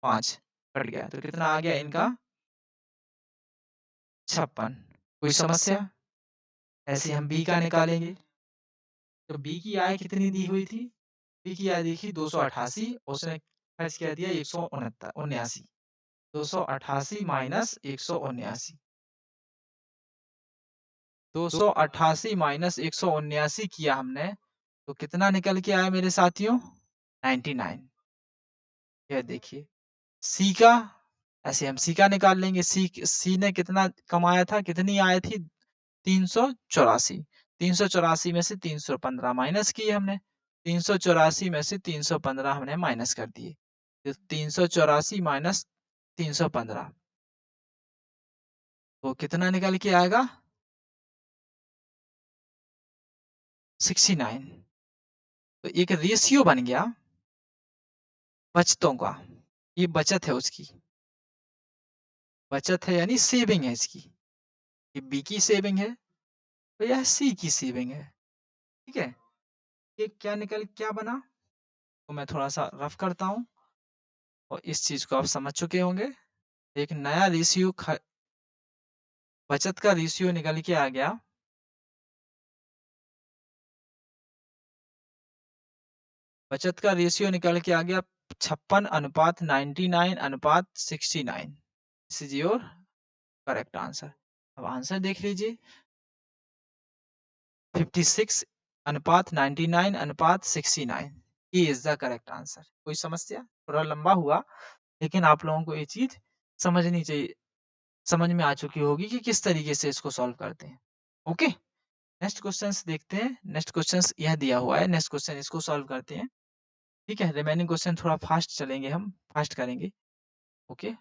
5, कट गया, तो कितना आ गया इनका 56। कोई समस्या? ऐसे हम बी का निकालेंगे। तो बी की आय कितनी दी हुई थी? बी की आय दी थी 288, उसने खर्च क्या दिया 179। 288 माइनस 179, 288 माइनस 179 किया हमने, तो कितना निकल के आया मेरे साथियों? 99। यह देखिए सी का, ऐसे हम सी का निकाल लेंगे। सी ने कितना कमाया था, कितनी आय थी? 384। 384 में से 315 माइनस किए हमने। 384 में से 315 हमने माइनस कर दिए। तो 384 माइनस 315, तो कितना निकल के आएगा? 69। तो एक रेशियो बन गया बचतों का। ये बचत है उसकी, बचत है यानी सेविंग है इसकी। ये बी की सेविंग है, तो यह सी की सेविंग है। ठीक है, ये क्या बना, तो मैं थोड़ा सा रफ करता हूँ और इस चीज को आप समझ चुके होंगे। एक नया रेशियो बचत का रेशियो निकल के आ गया। बचत का रेशियो निकल के आ गया 56:99:69। This is your correct answer. अब आंसर देख लीजिए, 56:99:69। ये इज द करेक्ट आंसर। कोई समस्या? थोड़ा लंबा हुआ, लेकिन आप लोगों को ये चीज समझनी चाहिए, समझ में आ चुकी होगी कि किस तरीके से इसको सॉल्व करते हैं। ओके, नेक्स्ट क्वेश्चन देखते हैं। नेक्स्ट क्वेश्चन यह दिया हुआ है, नेक्स्ट क्वेश्चन इसको सॉल्व करते हैं। ठीक है, रिमेनिंग क्वेश्चन थोड़ा फास्ट चलेंगे, हम फास्ट करेंगे। ओके,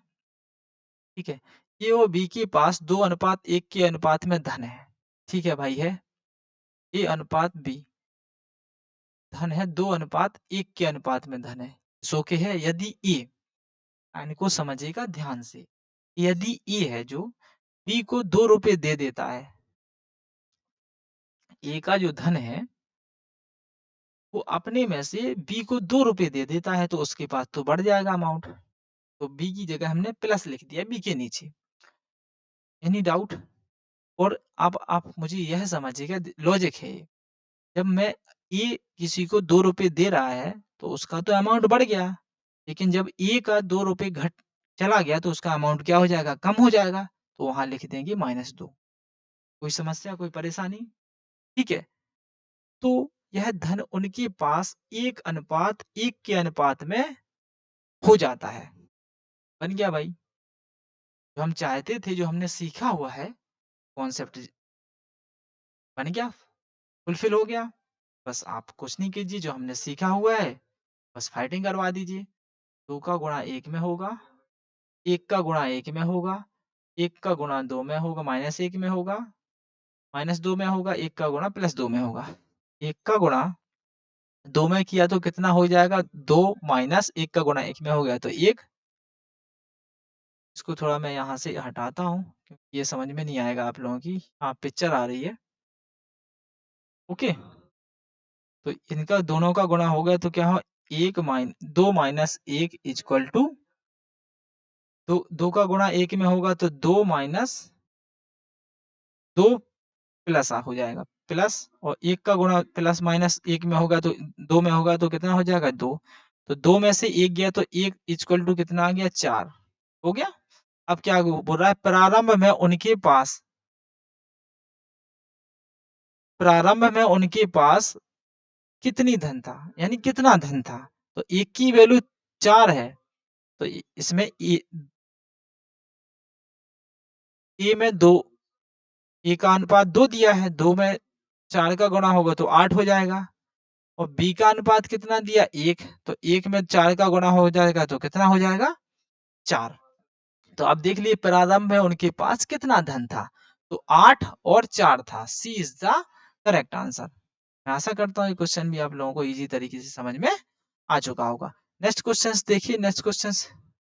ठीक है। ए और बी के पास 2:1 के अनुपात में धन है। ठीक है भाई, है ए अनुपात बी धन है, 2:1 के अनुपात में धन है। सो के है यदि ए, इनको समझिएगा ध्यान से, यदि ए है जो बी को 2 रुपए दे देता है, ए का जो धन है वो अपने में से बी को 2 रुपए दे देता है, तो उसके पास तो बढ़ जाएगा अमाउंट। तो बी की जगह हमने प्लस लिख दिया बी के नीचे। Any doubt? और अब आप मुझे यह समझिएगा, लॉजिक है ये। जब मैं ए किसी को 2 रुपए दे रहा है तो उसका तो अमाउंट बढ़ गया, लेकिन जब ए का 2 रुपए घट चला गया तो उसका अमाउंट क्या हो जाएगा? कम हो जाएगा। तो वहां लिख देंगे -2। कोई समस्या, कोई परेशानी? ठीक है, तो यह धन उनके पास 1:1 के अनुपात में हो जाता है। बन गया भाई, जो हम चाहते थे, जो हमने सीखा हुआ है कॉन्सेप्ट, बन गया, फुलफिल हो गया। बस आप कुछ नहीं कीजिए, जो हमने सीखा हुआ है बस फाइटिंग करवा दीजिए। 2 का गुणा 1 में होगा, 1 का गुणा 1 में होगा, 1 का गुणा 2 में होगा, -1 में होगा, -2 में होगा, 1 का गुणा +2 में होगा। 1 का गुणा 2 में किया तो कितना हो जाएगा? 2 माइनस 1 का गुणा 1 में हो गया तो 1। इसको थोड़ा मैं यहाँ से हटाता हूँ, क्योंकि ये समझ में नहीं आएगा आप लोगों की। हाँ, पिक्चर आ रही है। ओके, तो इनका दोनों का गुणा हो गया तो क्या हो? 2 माइनस 1 इक्वल टू, तो 2 का गुणा 1 में होगा तो 2 माइनस 2 प्लस हो जाएगा प्लस, और 1 का गुणा प्लस माइनस 1 में होगा तो 2 में होगा तो कितना हो जाएगा? 2। तो 2 में से 1 गया तो 1 इक्वल टू कितना आ गया? 4 हो गया। अब क्या बोल रहा है? प्रारंभ में उनके पास कितनी धन था, यानी कितना धन था? तो 1 की वैल्यू 4 है, तो इसमें ए में 2, ए का अनुपात 2 दिया है, 2 में 4 का गुणा होगा तो 8 हो जाएगा। और बी का अनुपात कितना दिया? 1, तो 1 में 4 का गुणा हो जाएगा तो कितना हो जाएगा? 4। तो अब देख लिए प्रारंभ में उनके पास कितना धन था, तो 8 और 4 था। सी इज द करेक्ट आंसर। मैं आशा करता हूँ ये क्वेश्चन भी आप लोगों को इजी तरीके से समझ में आ चुका होगा। नेक्स्ट क्वेश्चन देखिए, नेक्स्ट क्वेश्चन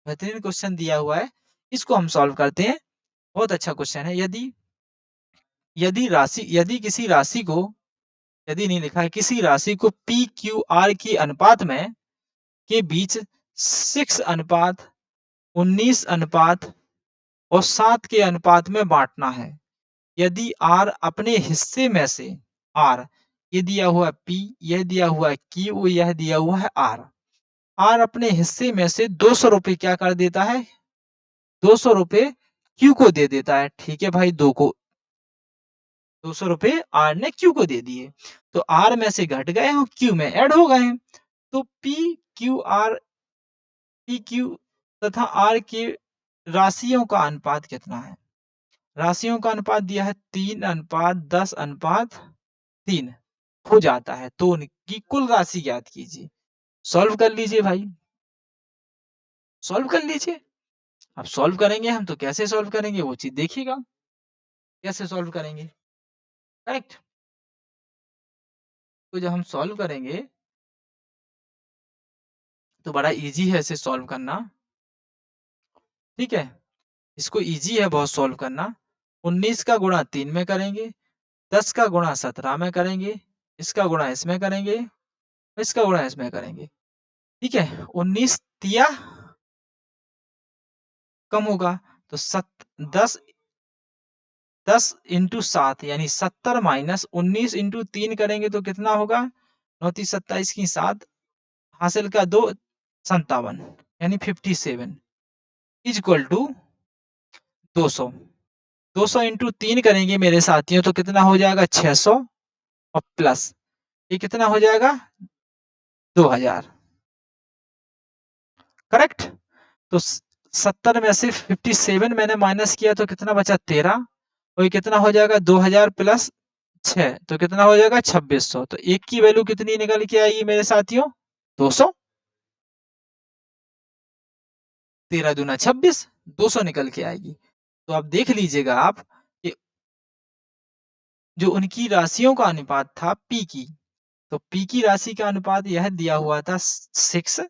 बेहतरीन क्वेश्चन दिया हुआ है, इसको हम सॉल्व करते हैं। बहुत अच्छा क्वेश्चन है। यदि किसी राशि को, यदि नहीं लिखा है, किसी राशि को पी क्यू आर की अनुपात में के बीच 6:19 अनुपात और 7 के अनुपात में बांटना है, यदि R अपने हिस्से में से R, ये दिया हुआ है P, यह दिया हुआ है Q, यह दिया हुआ है R। R अपने हिस्से में से 200 रुपए क्या कर देता है, 200 रुपए Q को दे देता है। ठीक है भाई, 200 रुपए R ने Q को दे दिए, तो R में से घट गए और Q में ऐड हो गए। तो PQ तथा R के राशियों का अनुपात कितना है? राशियों का अनुपात दिया है 3:10:3 हो जाता है, तो उनकी कुल राशि ज्ञात कीजिए। सॉल्व कर लीजिए भाई, सॉल्व कर लीजिए। अब सॉल्व करेंगे हम तो कैसे सॉल्व करेंगे वो चीज देखिएगा, कैसे सॉल्व करेंगे। करेक्ट। तो जब हम सॉल्व करेंगे तो बड़ा इजी है इसे सॉल्व करना। ठीक है, इसको इजी है बहुत सॉल्व करना। 19 का गुणा 3 में करेंगे, 10 का गुणा 17 में करेंगे, इसका गुणा इसमें करेंगे, इसका गुणा इसमें करेंगे। ठीक है, 19 तिया कम होगा, तो 10 इंटू 7 यानी 70 माइनस 19 इंटू 3 करेंगे तो कितना होगा, 9×3 = 27 की 7 हासिल का 2 57 यानी 57 इज इक्वल टू 200। 200 इंटू 3 करेंगे मेरे साथियों तो कितना हो जाएगा 600 और प्लस ये कितना हो जाएगा 2000। करेक्ट। तो 70 में से 57 मैंने माइनस किया तो कितना बचा 13 और ये कितना हो जाएगा 2000 प्लस 6 तो कितना हो जाएगा 2600। तो एक की वैल्यू कितनी निकल के आएगी मेरे साथियों 200। 13 दूना 26, 200 निकल के आएगी। तो आप देख लीजिएगा आप कि जो उनकी राशियों का अनुपात था P की, तो P की राशि का अनुपात यह दिया हुआ था 6।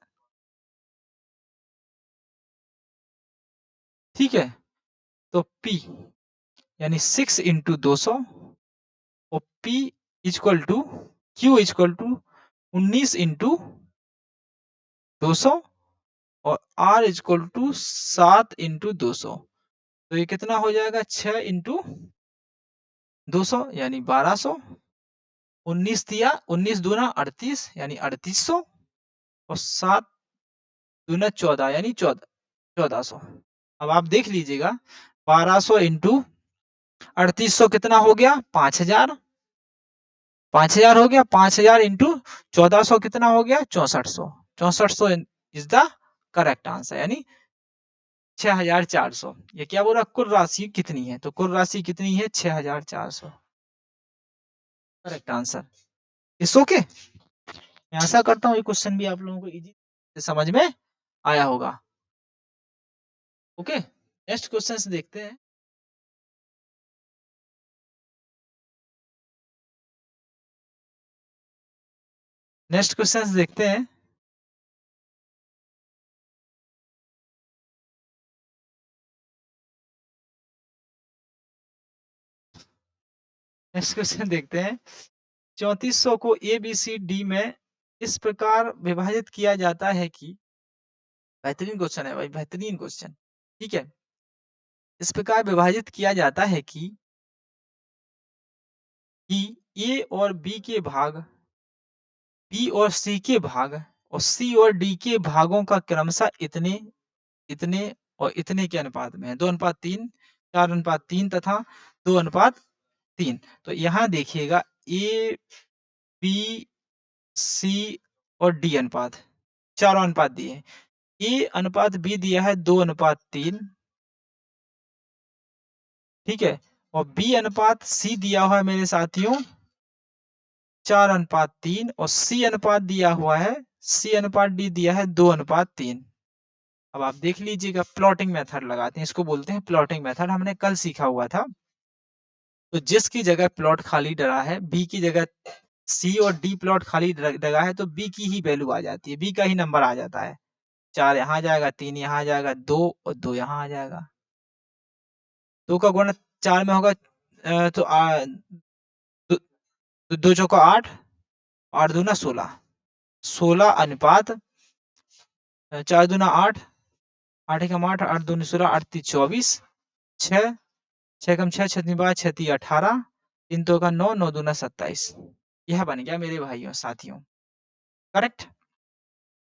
ठीक है, तो P यानी 6 इंटू 200 और P equal to Q equal to 19 into 200 और R इक्वल टू 7 इंटू 200। तो ये कितना हो जाएगा 6 इंटू 200 यानी 1200। 19 दिया 19 दूना 38 यानी 3800 और 7 दूना 14 यानी 1400। अब आप देख लीजिएगा 1200 इंटू 3800 कितना हो गया 5000। 5000 हो गया, 5000 इंटू 1400 कितना हो गया 6400। 6400 इज द करेक्ट आंसर यानी 6400। ये क्या बोल रहा कुल राशि कितनी है, तो कुल राशि कितनी है 6400। करेक्ट आंसर इस ओके। मैं आशा करता हूँ ये क्वेश्चन भी आप लोगों को इजी समझ में आया होगा। ओके, नेक्स्ट क्वेश्चन देखते हैं। नेक्स्ट क्वेश्चन देखते हैं। नेक्स्ट क्वेश्चन देखते हैं। 3400 को ए बी सी डी में इस प्रकार विभाजित किया जाता है कि, बेहतरीन क्वेश्चन है भाई, बेहतरीन क्वेश्चन। ठीक है, इस प्रकार विभाजित किया जाता है कि ए और बी के भाग, बी और सी के भाग और सी और डी के भागों का क्रमशः इतने इतने और इतने के अनुपात में है, 2:3, 4:3 तथा 2:3। तो यहाँ देखिएगा ए बी सी और डी अनुपात चारों अनुपात दिए। ए अनुपात बी दिया है 2:3। ठीक है, और बी अनुपात सी दिया हुआ है मेरे साथियों 4:3 और सी अनुपात दिया हुआ है, सी अनुपात डी दिया है 2:3। अब आप देख लीजिएगा प्लॉटिंग मेथड लगाते हैं, इसको बोलते हैं प्लॉटिंग मेथड, हमने कल सीखा हुआ था। तो जिसकी जगह प्लॉट खाली डरा है, बी की जगह सी और डी प्लॉट खाली डरा है तो बी की ही वैल्यू आ जाती है, बी का ही नंबर आ जाता है। 4 यहाँ जाएगा, 3 यहाँ जाएगा, 2 और 2 यहाँ आ जाएगा। 2 का गुणा 4 में होगा तो 2 चौका 8, 8 दूना 16, 16 अनुपात 4 दूना 8, 8 एकम 8, 8 दूनी 16, 8 तीन 24, 6 6 कम 6 6 5 6 3 18 3 2 का 9 9 दूना 27। यह बन गया मेरे भाइयों साथियों। करेक्ट।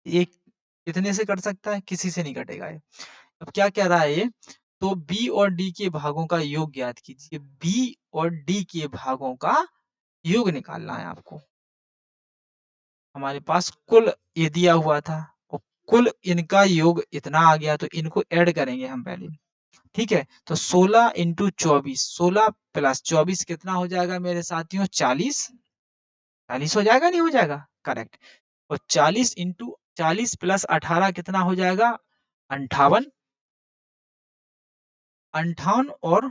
ये कितने से कट सकता है? किसी से नहीं कटेगा ये। अब क्या कह रहा है ये? तो बी और डी के भागों का योग ज्ञात कीजिए। बी और डी के भागों का योग निकालना है आपको। हमारे पास कुल ये दिया हुआ था और कुल इनका योग इतना आ गया, तो इनको ऐड करेंगे हम पहले। ठीक है, तो 16 इंटू 24, 16 प्लस 24 कितना हो जाएगा मेरे साथियों? 40। 40 हो जाएगा, नहीं हो जाएगा? करेक्ट। और 40 इंटू 40 प्लस 18 कितना हो जाएगा? 58। 58 और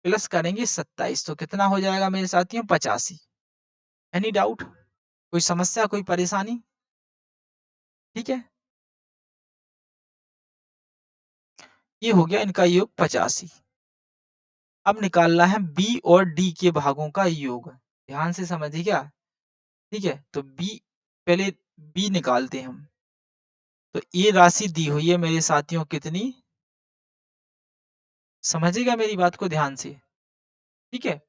प्लस करेंगे 27, तो कितना हो जाएगा मेरे साथियों? 85। Any doubt? कोई समस्या, कोई परेशानी? ठीक है, ये हो गया इनका योग 85। अब निकालना है बी और डी के भागों का योग। ध्यान से समझिएगा। ठीक है, तो बी, पहले बी निकालते हैं हम। तो ये राशि दी हुई है मेरे साथियों कितनी? समझिएगा मेरी बात को ध्यान से। ठीक है,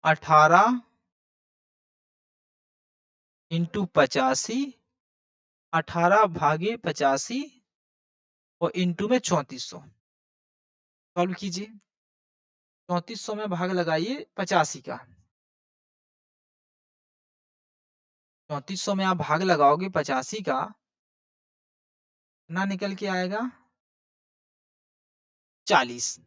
18 इंटू 85, 18 भागे 85 और इंटू में 3400। सॉल्व कीजिए। 3400 में भाग लगाइए 85 का। 3400 में आप भाग लगाओगे 85 का, ना निकल के आएगा 40।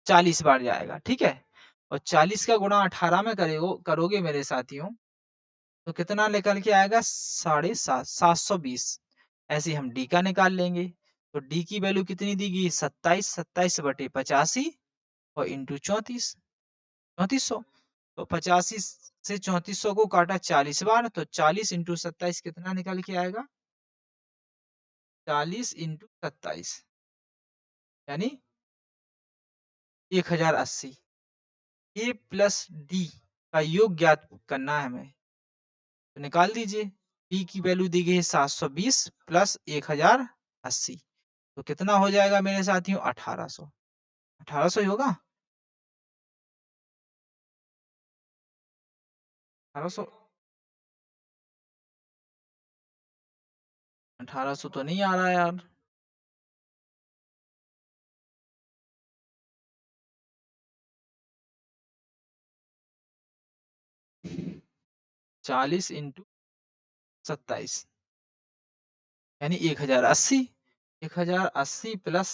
40 बार जाएगा। ठीक है, और 40 का गुणा 18 में करोगे मेरे साथियों, तो कितना निकल के आएगा? 7.5, 720। ऐसे हम डी का निकाल लेंगे। तो डी की वैल्यू कितनी दी गई? 27। 27 बटे 85 और इंटू 34, 3400। तो 85 से 3400 को काटा 40 बार, तो 40 इंटू 27 कितना निकल के आएगा? 40 इंटू 27 यानी 1080। ए प्लस डी का योग ज्ञात करना है हमें, तो निकाल दीजिए। पी की वैल्यू दी गई है 720 प्लस 1080, तो कितना हो जाएगा मेरे साथियों? 1800। 1800 ही होगा। 1800। 1800 तो नहीं आ रहा है यार। 40 इंटू 27 यानी 1080। 1080 प्लस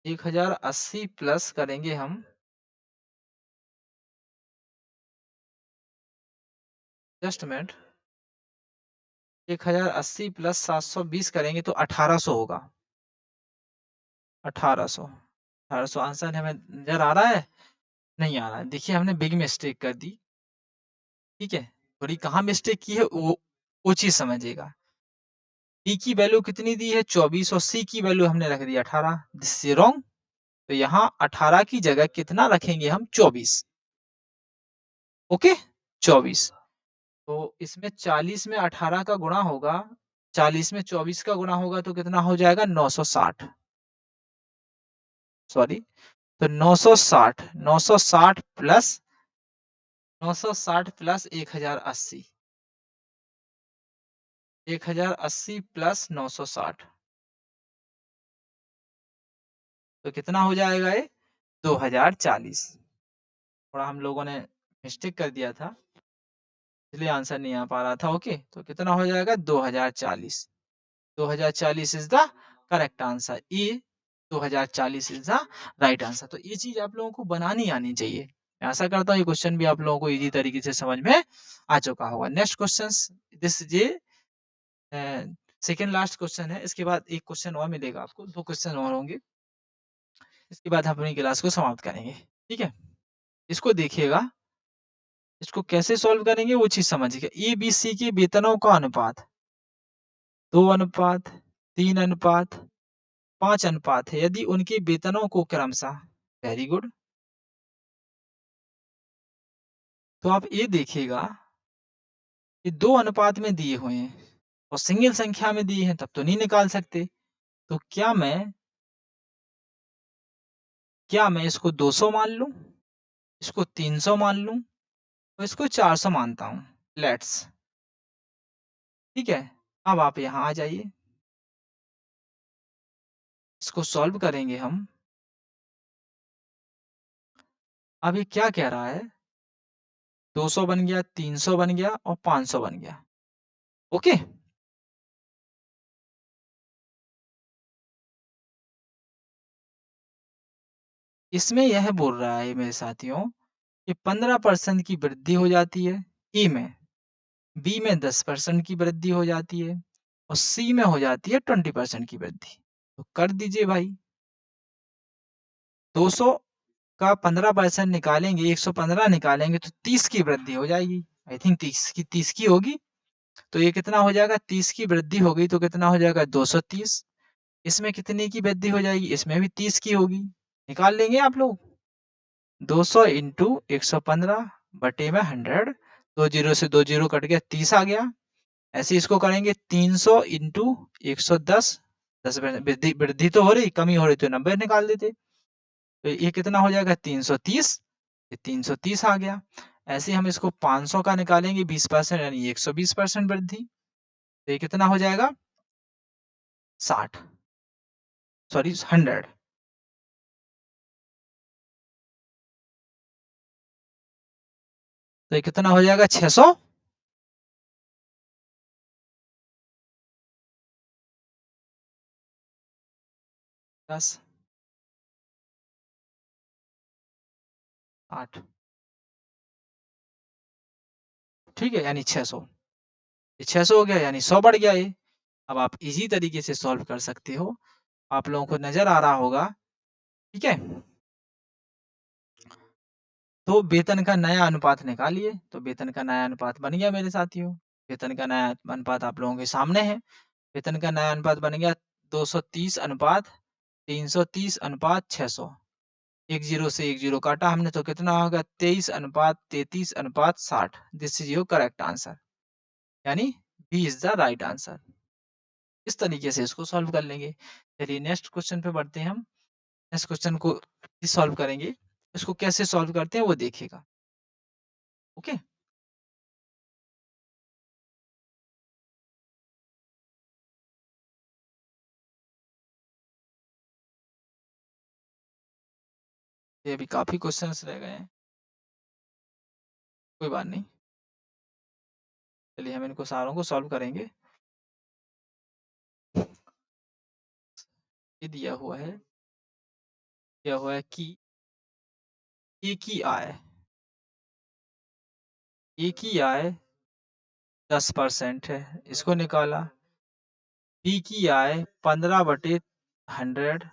1080 प्लस करेंगे हम, जस्ट मिनट, 1080 प्लस 720 करेंगे तो 1800 होगा। 1800। 1800 आंसर हमें नजर आ रहा है? नहीं आ रहा है। देखिए हमने बिग मिस्टेक कर दी। ठीक है, थोड़ी कहाँ मिस्टेक की है वो चीज समझिएगा। पी की वैल्यू कितनी दी है? 24 और सी की वैल्यू हमने रख दी 18। This is wrong. तो यहाँ 18 की जगह कितना रखेंगे हम? 24। ओके, 24। तो इसमें 40 में 18 का गुणा होगा, 40 में 24 का गुणा होगा, तो कितना हो जाएगा? 960। सॉरी, तो 960, 960 प्लस 960 प्लस 1080, 1080 प्लस 960, तो कितना हो जाएगा ये? 2040। थोड़ा हम लोगों ने मिस्टेक कर दिया था, इसलिए आंसर नहीं आ पा रहा था। ओके, तो कितना हो जाएगा? 2040। 2040 is the correct answer. A 2040 is the right answer. तो ये चीज आप लोगों को बनानी आनी चाहिए। मैं आशा करता हूँ ये क्वेश्चन भी आप लोगों को इजी तरीके से समझ में आ चुका होगा। नेक्स्ट क्वेश्चन, दिस ये सेकेंड लास्ट क्वेश्चन है। इसके बाद एक क्वेश्चन और मिलेगा आपको, 2 क्वेश्चन और होंगे। इसके बाद हम अपनी क्लास को समाप्त करेंगे। ठीक है, इसको देखिएगा, इसको कैसे सॉल्व करेंगे वो चीज समझिएगा। ए बी सी के वेतनों का अनुपात 2 अनुपात 3 अनुपात 5 अनुपात है यदि उनके वेतनों को क्रमशः, वेरी गुड, तो आप ये देखिएगा कि 2 अनुपात में दिए हुए हैं। और सिंगल संख्या में दी है तब तो नहीं निकाल सकते। तो क्या मैं इसको 200 मान लूँ, इसको 300 मान लूँ और इसको 400 मानता हूँ। लेट्स, ठीक है? अब आप यहाँ आ जाइए, इसको सॉल्व करेंगे हम। अब ये क्या कह रहा है? 200 बन गया, 300 बन गया और 500 बन गया। ओके? इसमें यह बोल रहा है मेरे साथियों कि 15% की वृद्धि हो जाती है ए में, बी में 10% की वृद्धि हो जाती है और सी में हो जाती है 20% की वृद्धि। तो कर दीजिए भाई। 200 का 15% निकालेंगे, 115 निकालेंगे तो 30 की वृद्धि हो जाएगी। आई थिंक 30 की होगी। तो ये कितना हो जाएगा? 30 की वृद्धि हो गई तो कितना हो जाएगा? 230। इसमें कितने की वृद्धि हो जाएगी? इसमें भी 30 की होगी। निकाल लेंगे आप लोग। 200 इंटू 115 बटे में 100, 2 जीरो से 2 जीरो कट गया, 30 आ गया। ऐसे इसको करेंगे 300 इंटू 110, 10% वृद्धि वृद्धि तो हो रही, कमी हो रही तो 90 निकाल देते। तो ये कितना हो जाएगा? 330। ये 330 आ गया। ऐसे हम इसको 500 का निकालेंगे 20% यानी 120% वृद्धि। तो ये कितना हो जाएगा? 60, सॉरी 100। तो ये कितना हो जाएगा? 600। 10, 8, ठीक है, यानी 600। ये 600 हो गया यानी 100 बढ़ गया ये। अब आप इजी तरीके से सॉल्व कर सकते हो। आप लोगों को नजर आ रहा होगा, ठीक है? तो वेतन का नया अनुपात निकालिए। तो वेतन का नया अनुपात बन गया मेरे साथियों। वेतन का नया अनुपात आप लोगों के सामने है। वेतन का नया अनुपात बन गया 230 अनुपात 330 अनुपात 600। एक जीरो से एक जीरो काटा हमने तो कितना होगा? 23 अनुपात 33 अनुपात 60। This is your correct answer, यानी B is the right answer. इस तरीके से इसको सॉल्व कर लेंगे। चलिए नेक्स्ट क्वेश्चन पे बढ़ते हैं हम। नेक्स्ट क्वेश्चन को सॉल्व करेंगे। इसको कैसे सॉल्व करते हैं वो देखिएगा। ओके, ये अभी काफी क्वेश्चंस रह गए हैं, कोई बात नहीं। चलिए हम इनको सारों को सॉल्व करेंगे। ये दिया हुआ है कि ए की आय, ए की आय 10% है, इसको निकाला। बी की आय 15/100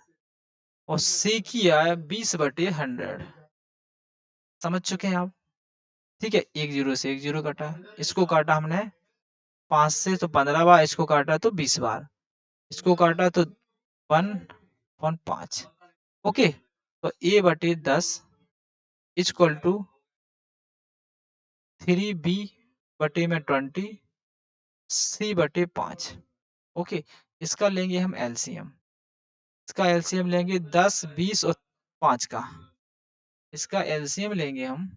और सी की आय 20/100। समझ चुके हैं आप? ठीक है, एक जीरो से एक जीरो कटा, इसको काटा हमने 5 से तो 15 बार, इसको काटा तो 20 बार, इसको काटा तो 1/5। ओके, तो A/10 equal to 3B/20 C/5। Okay, इसका लेंगे हम एलसीएम। इसका एलसीएम लेंगे 10, 20 और 5 का। इसका एलसीएम लेंगे हम,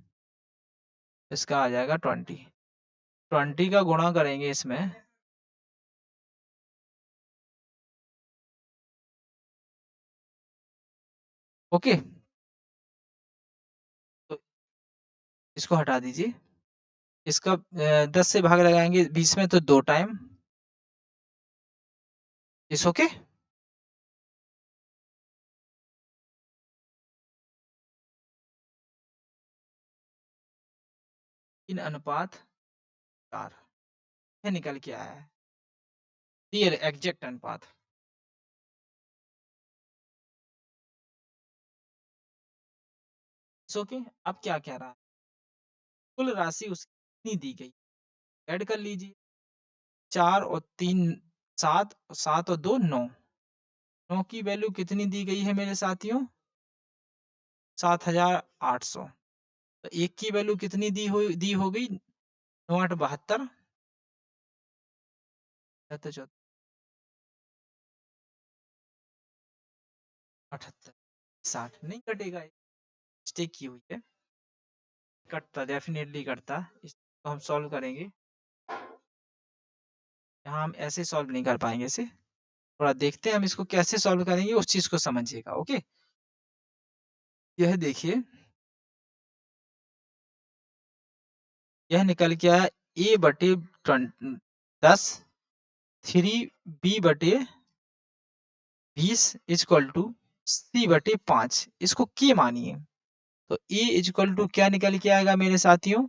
इसका आ जाएगा 20। 20 का गुणा करेंगे इसमें, ओके। तो इसको हटा दीजिए। इसका 10 से भाग लगाएंगे 20 में तो 2 टाइम। इस ओके। 3:4 ये निकल के आया है, डियर एग्जैक्ट अनुपात। It's okay. अब क्या कह रहा है? कुल राशि उसकी कितनी दी गई, ऐड कर लीजिए। 4 और 3 7, 7 और 2 9। 9 की वैल्यू कितनी दी गई है मेरे साथियों? 7,800। तो 1 की वैल्यू कितनी दी हो गई? 9 8 72। 78 60 नहीं कटेगा, स्टिक की हुई है, कटता डेफिनेटली कटता। इसको हम सॉल्व करेंगे, यहाँ हम ऐसे सॉल्व नहीं कर पाएंगे इसे, थोड़ा देखते हैं हम इसको कैसे सॉल्व करेंगे, उस चीज को समझिएगा। ओके, यह देखिए, यह निकल के आया a बटे 10 3b बटे 20 इक्वल टू c बटे 5, इसको k मानिए, तो a इक्वल टू क्या निकल के आएगा मेरे साथियों,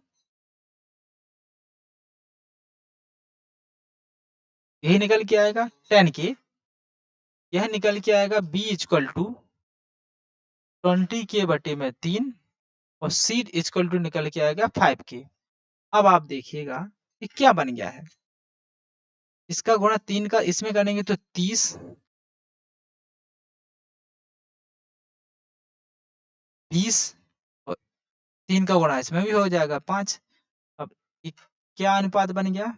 यही निकल के आएगा 10k, यह निकल के आएगा b इक्वल टू 20k बटे में 3 और c इक्वल टू निकल के आएगा 5k। अब आप देखिएगा कि क्या बन गया है, इसका गुणा 3 का इसमें करेंगे तो 30, 20 और 3 का गुणा इसमें भी हो जाएगा 5। अब क्या अनुपात बन गया,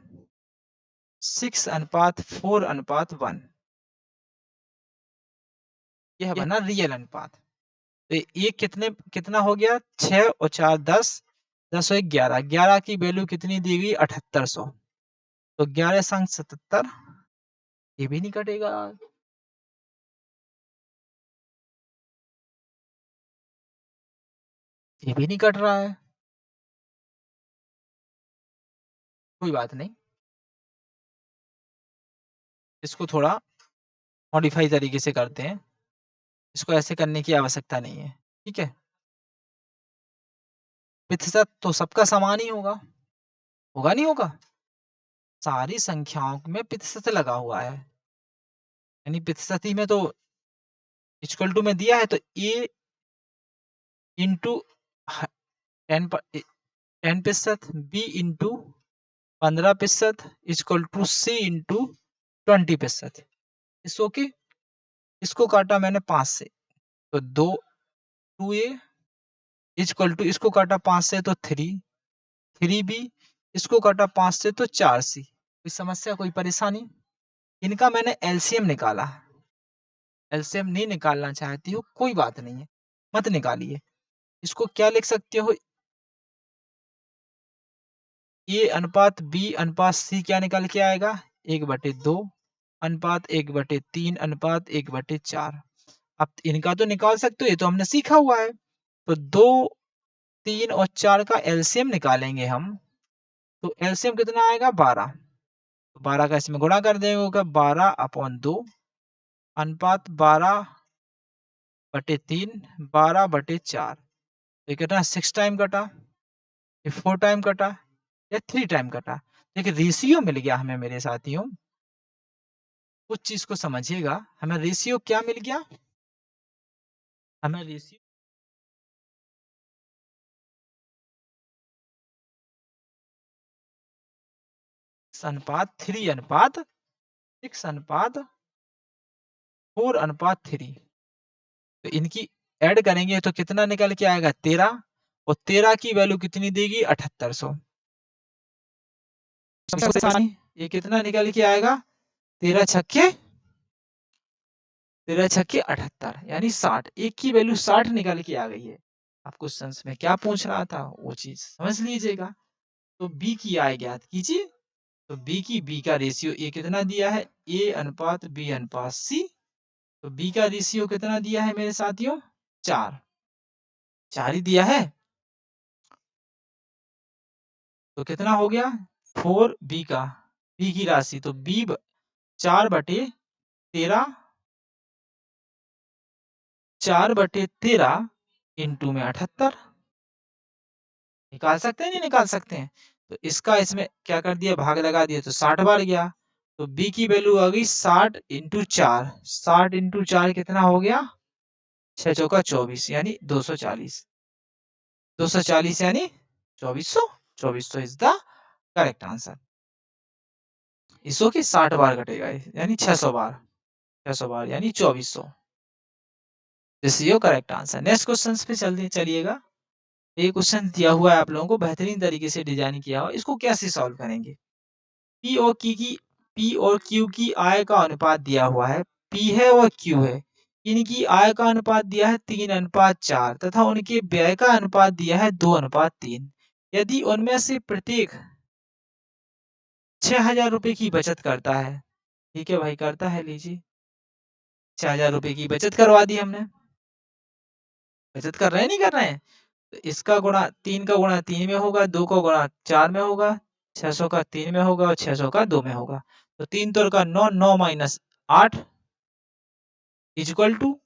6:4:1, यह बना रियल अनुपात। तो ये कितना हो गया, 6 और 4 10, 10 और 1 11, 11 की वैल्यू कितनी दी गई 7800, तो 11 संग 77, ये भी नहीं कटेगा, ये भी नहीं कट रहा है, कोई बात नहीं, इसको थोड़ा मॉडिफाई तरीके से करते हैं, इसको ऐसे करने की आवश्यकता नहीं है, ठीक है। प्रतिशत तो सबका समान ही होगा, होगा नहीं होगा, सारी संख्याओं में प्रतिशत लगा हुआ है, यानी प्रतिशत ही में तो इक्वल टू में दिया है, तो a into 10%, b into 15% equal to c into 20%। इसको की इसको काटा मैंने 5 से, तो 2a इक्वल टू, इसको काटा 5 से तो 3b, इसको काटा 5 से तो 4c। कोई समस्या, कोई परेशानी, इनका मैंने एलसीएम निकाला, एलसीएम नहीं निकालना चाहती हो कोई बात नहीं है, मत निकालिए, इसको क्या लिख सकते हो, ए अनुपात बी अनुपात सी क्या निकल के आएगा, 1/2 अनुपात 1/3 अनुपात 1/4। अब इनका तो निकाल सकते हो, ये तो हमने सीखा हुआ है, तो 2 3 और 4 का एलसीएम निकालेंगे हम, तो एलसीएम कितना आएगा 12, तो 12 का इसमें गुणा कर देंगे, होगा 12/2 अनुपात 12/3 12/4, तो कितना 6 टाइम कटा, ये 4 टाइम कटा या 3 टाइम कटा, देखिए रेशियो मिल गया हमें मेरे साथियों, उस चीज को समझिएगा, हमें रेशियो क्या मिल गया, हमें रेशियो अनुपात 3:6:4:3, तो इनकी ऐड करेंगे तो कितना निकल के आएगा 13, और 13 की वैल्यू कितनी देगी 7800, ये कितना निकल के आएगा 13 छक्के 78, यानी 60, एक की वैल्यू 60 निकल के आ गई है। आप क्वेश्चन में क्या पूछ रहा था वो चीज समझ लीजिएगा। तो बी की आय ज्ञात कीजिए, तो बी का रेशियो ए कितना दिया है, ए अनुपात बी अनुपात सी, तो बी का रेशियो कितना दिया है मेरे साथियों 4 ही दिया है, तो कितना हो गया 4 बी की राशि, तो बी 4/13 4/13 इंटू में 78, निकाल सकते हैं नहीं निकाल सकते हैं, तो इसका इसमें क्या कर दिया भाग लगा दिया, तो 60 बार गया, तो बी की वैल्यू आ गई 60 इंटू 4, 60 इंटू 4 कितना हो गया 6 चौका 24, यानी 240, 240 यानी 2400, 2400 इज द करेक्ट आंसर। इसो की 60 बार घटेगा, यानी 600 बार, 600 बार यानी 2400, this is your correct answer. Next question पे चलिएगा, ये क्वेश्चन दिया हुआ है आप लोगों को, बेहतरीन तरीके से डिजाइन किया हुआ, इसको कैसे सॉल्व करेंगे, पी P और Q की आय का अनुपात दिया हुआ है, P है और Q है। इनकी आय का अनुपात दिया है 3:4 तथा उनके व्यय का अनुपात दिया है 2:3। यदि उनमें से प्रत्येक 6,000 रुपए की बचत करता है, ठीक है भाई, करता है, लीजिए 6,000 रुपए की बचत करवा दी हमने। बचत कर रहे हैं, नहीं कर रहे हैं? तो इसका गुणा 3 का गुणा 3 में होगा, 2 का गुणा 4 में होगा, 600 का 3 में होगा और 600 का 2 में होगा। तो 3 तोड़ का 9, 9 माइनस 8 इक्वल टू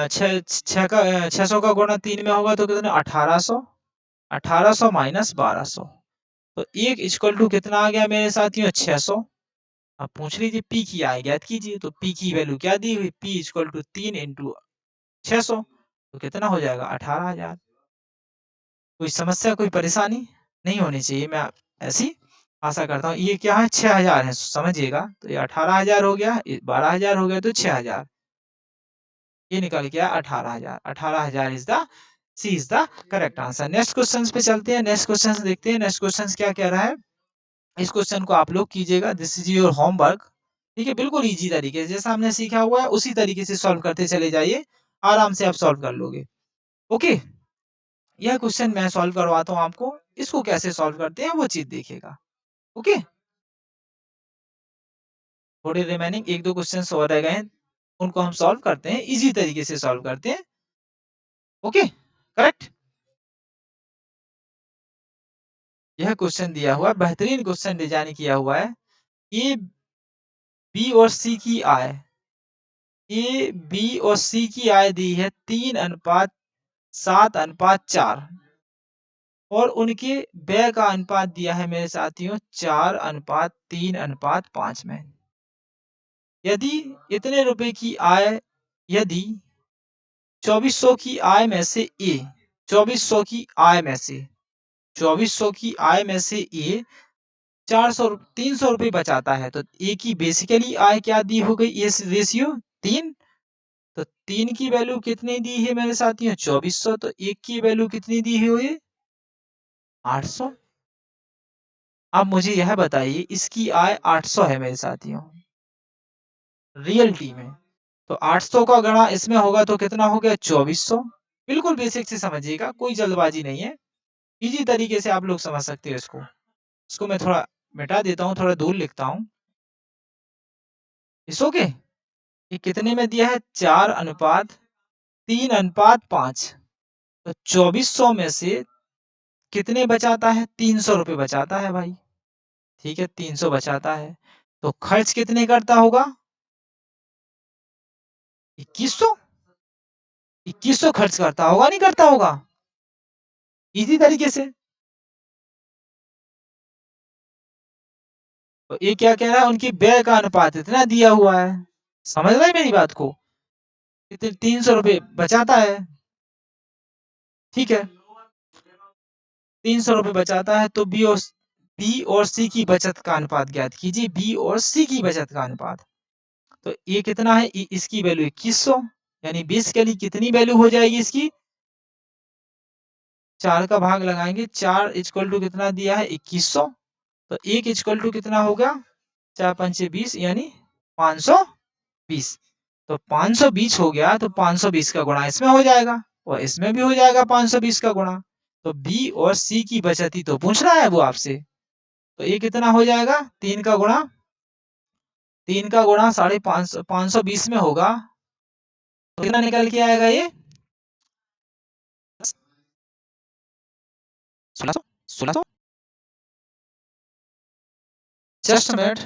600 का गुणा 3 में होगा तो कितना 1800, 1800 माइनस 1200, तो 1 इक्वल टू कितना आ गया मेरे साथियों 600। अब पूछ लीजिए पी की आय ज्ञात कीजिए, तो पी की वैल्यू क्या दी हुई, पी इक्वल टू 3 इंटू 600, तो कितना हो जाएगा 18,000। कोई समस्या, कोई परेशानी नहीं होनी चाहिए, मैं ऐसी आशा करता हूँ। ये क्या है 6,000 है, समझिएगा, तो ये 18,000 हो गया, 12,000 हो गया, तो 6,000, ये निकल गया 18,000। 18,000 is the C is the correct answer. Next question पे चलते हैं, नेक्स्ट क्वेश्चन देखते हैं। नेक्स्ट क्वेश्चन क्या कह रहा है, इस क्वेश्चन को आप लोग कीजिएगा, दिस इज योर होमवर्क, ठीक है, बिल्कुल इजी तरीके से जैसा हमने सीखा हुआ है उसी तरीके से सॉल्व करते चले जाइए, आराम से आप सॉल्व कर लोगे। ओके, यह क्वेश्चन मैं सॉल्व करवाता हूँ आपको, इसको कैसे सॉल्व करते हैं वो चीज देखिएगा। ओके, थोड़े रिमेनिंग 1-2 क्वेश्चन और रह गए हैं, उनको हम सॉल्व करते हैं, इजी तरीके से सॉल्व करते हैं। Okay, correct. यह क्वेश्चन दिया हुआ, बेहतरीन क्वेश्चन डिजाइन किया हुआ है। ए, बी और सी की आय, ए, बी और सी की आय दी है 3:7:4 और उनके व्यय का अनुपात दिया है मेरे साथियों 4:3:5 में। यदि इतने रुपए की आय, यदि 2400 की आय में से ए, 2400 की आय में से, 2400 की आय में से ए 300 रुपए बचाता है, तो ए की बेसिकली आय क्या दी हो गई, ये रेशियो 3, तो 3 की वैल्यू कितनी दी है मेरे साथियों 2400, तो 1 की वैल्यू कितनी दी हुई 800। अब मुझे यह बताइए इसकी आय 800 है मेरे साथियों रियलिटी में, तो 800 का गणा इसमें होगा तो कितना हो गया 2400। बिल्कुल बेसिक से समझिएगा, कोई जल्दबाजी नहीं है, इजी तरीके से आप लोग समझ सकते हो इसको। इसको मैं थोड़ा मिटा देता हूँ, थोड़ा दूर लिखता हूँ, इट्स ओके। ये कितने में दिया है 4:3:5, तो 2400 में से कितने बचाता है 300 रुपए बचाता है भाई, ठीक है 300 बचाता है, तो खर्च कितने करता होगा 2100, 2100 खर्च करता होगा, नहीं करता होगा, इजी तरीके से। तो ये क्या कह रहा है, उनकी व्यय का अनुपात इतना दिया हुआ है, समझ रहे हैं मेरी बात को, इतने 300 रुपए बचाता है, ठीक है 300 रुपए बचाता है, तो बी और सी की बचत का अनुपात ज्ञात कीजिए, बी और सी की बचत का अनुपात, तो ये कितना है, इसकी वैल्यू 2100, यानी बेसिकली कितनी वैल्यू हो जाएगी इसकी, 4 का भाग लगाएंगे, 4 इक्वल टू कितना दिया है 2100, तो 1 इक्वल टू कितना होगा 4 पंचे 20 यानी 520, तो 520 हो गया, तो 520 का गुणा इसमें हो जाएगा और इसमें भी हो जाएगा 520 का गुणा, तो बी और सी की बचत ही तो पूछ रहा है वो आपसे, तो ये कितना हो जाएगा 3 का गुणा 520 में होगा, तो कितना निकल के आएगा ये 1600, 1600, जस्ट मिनट,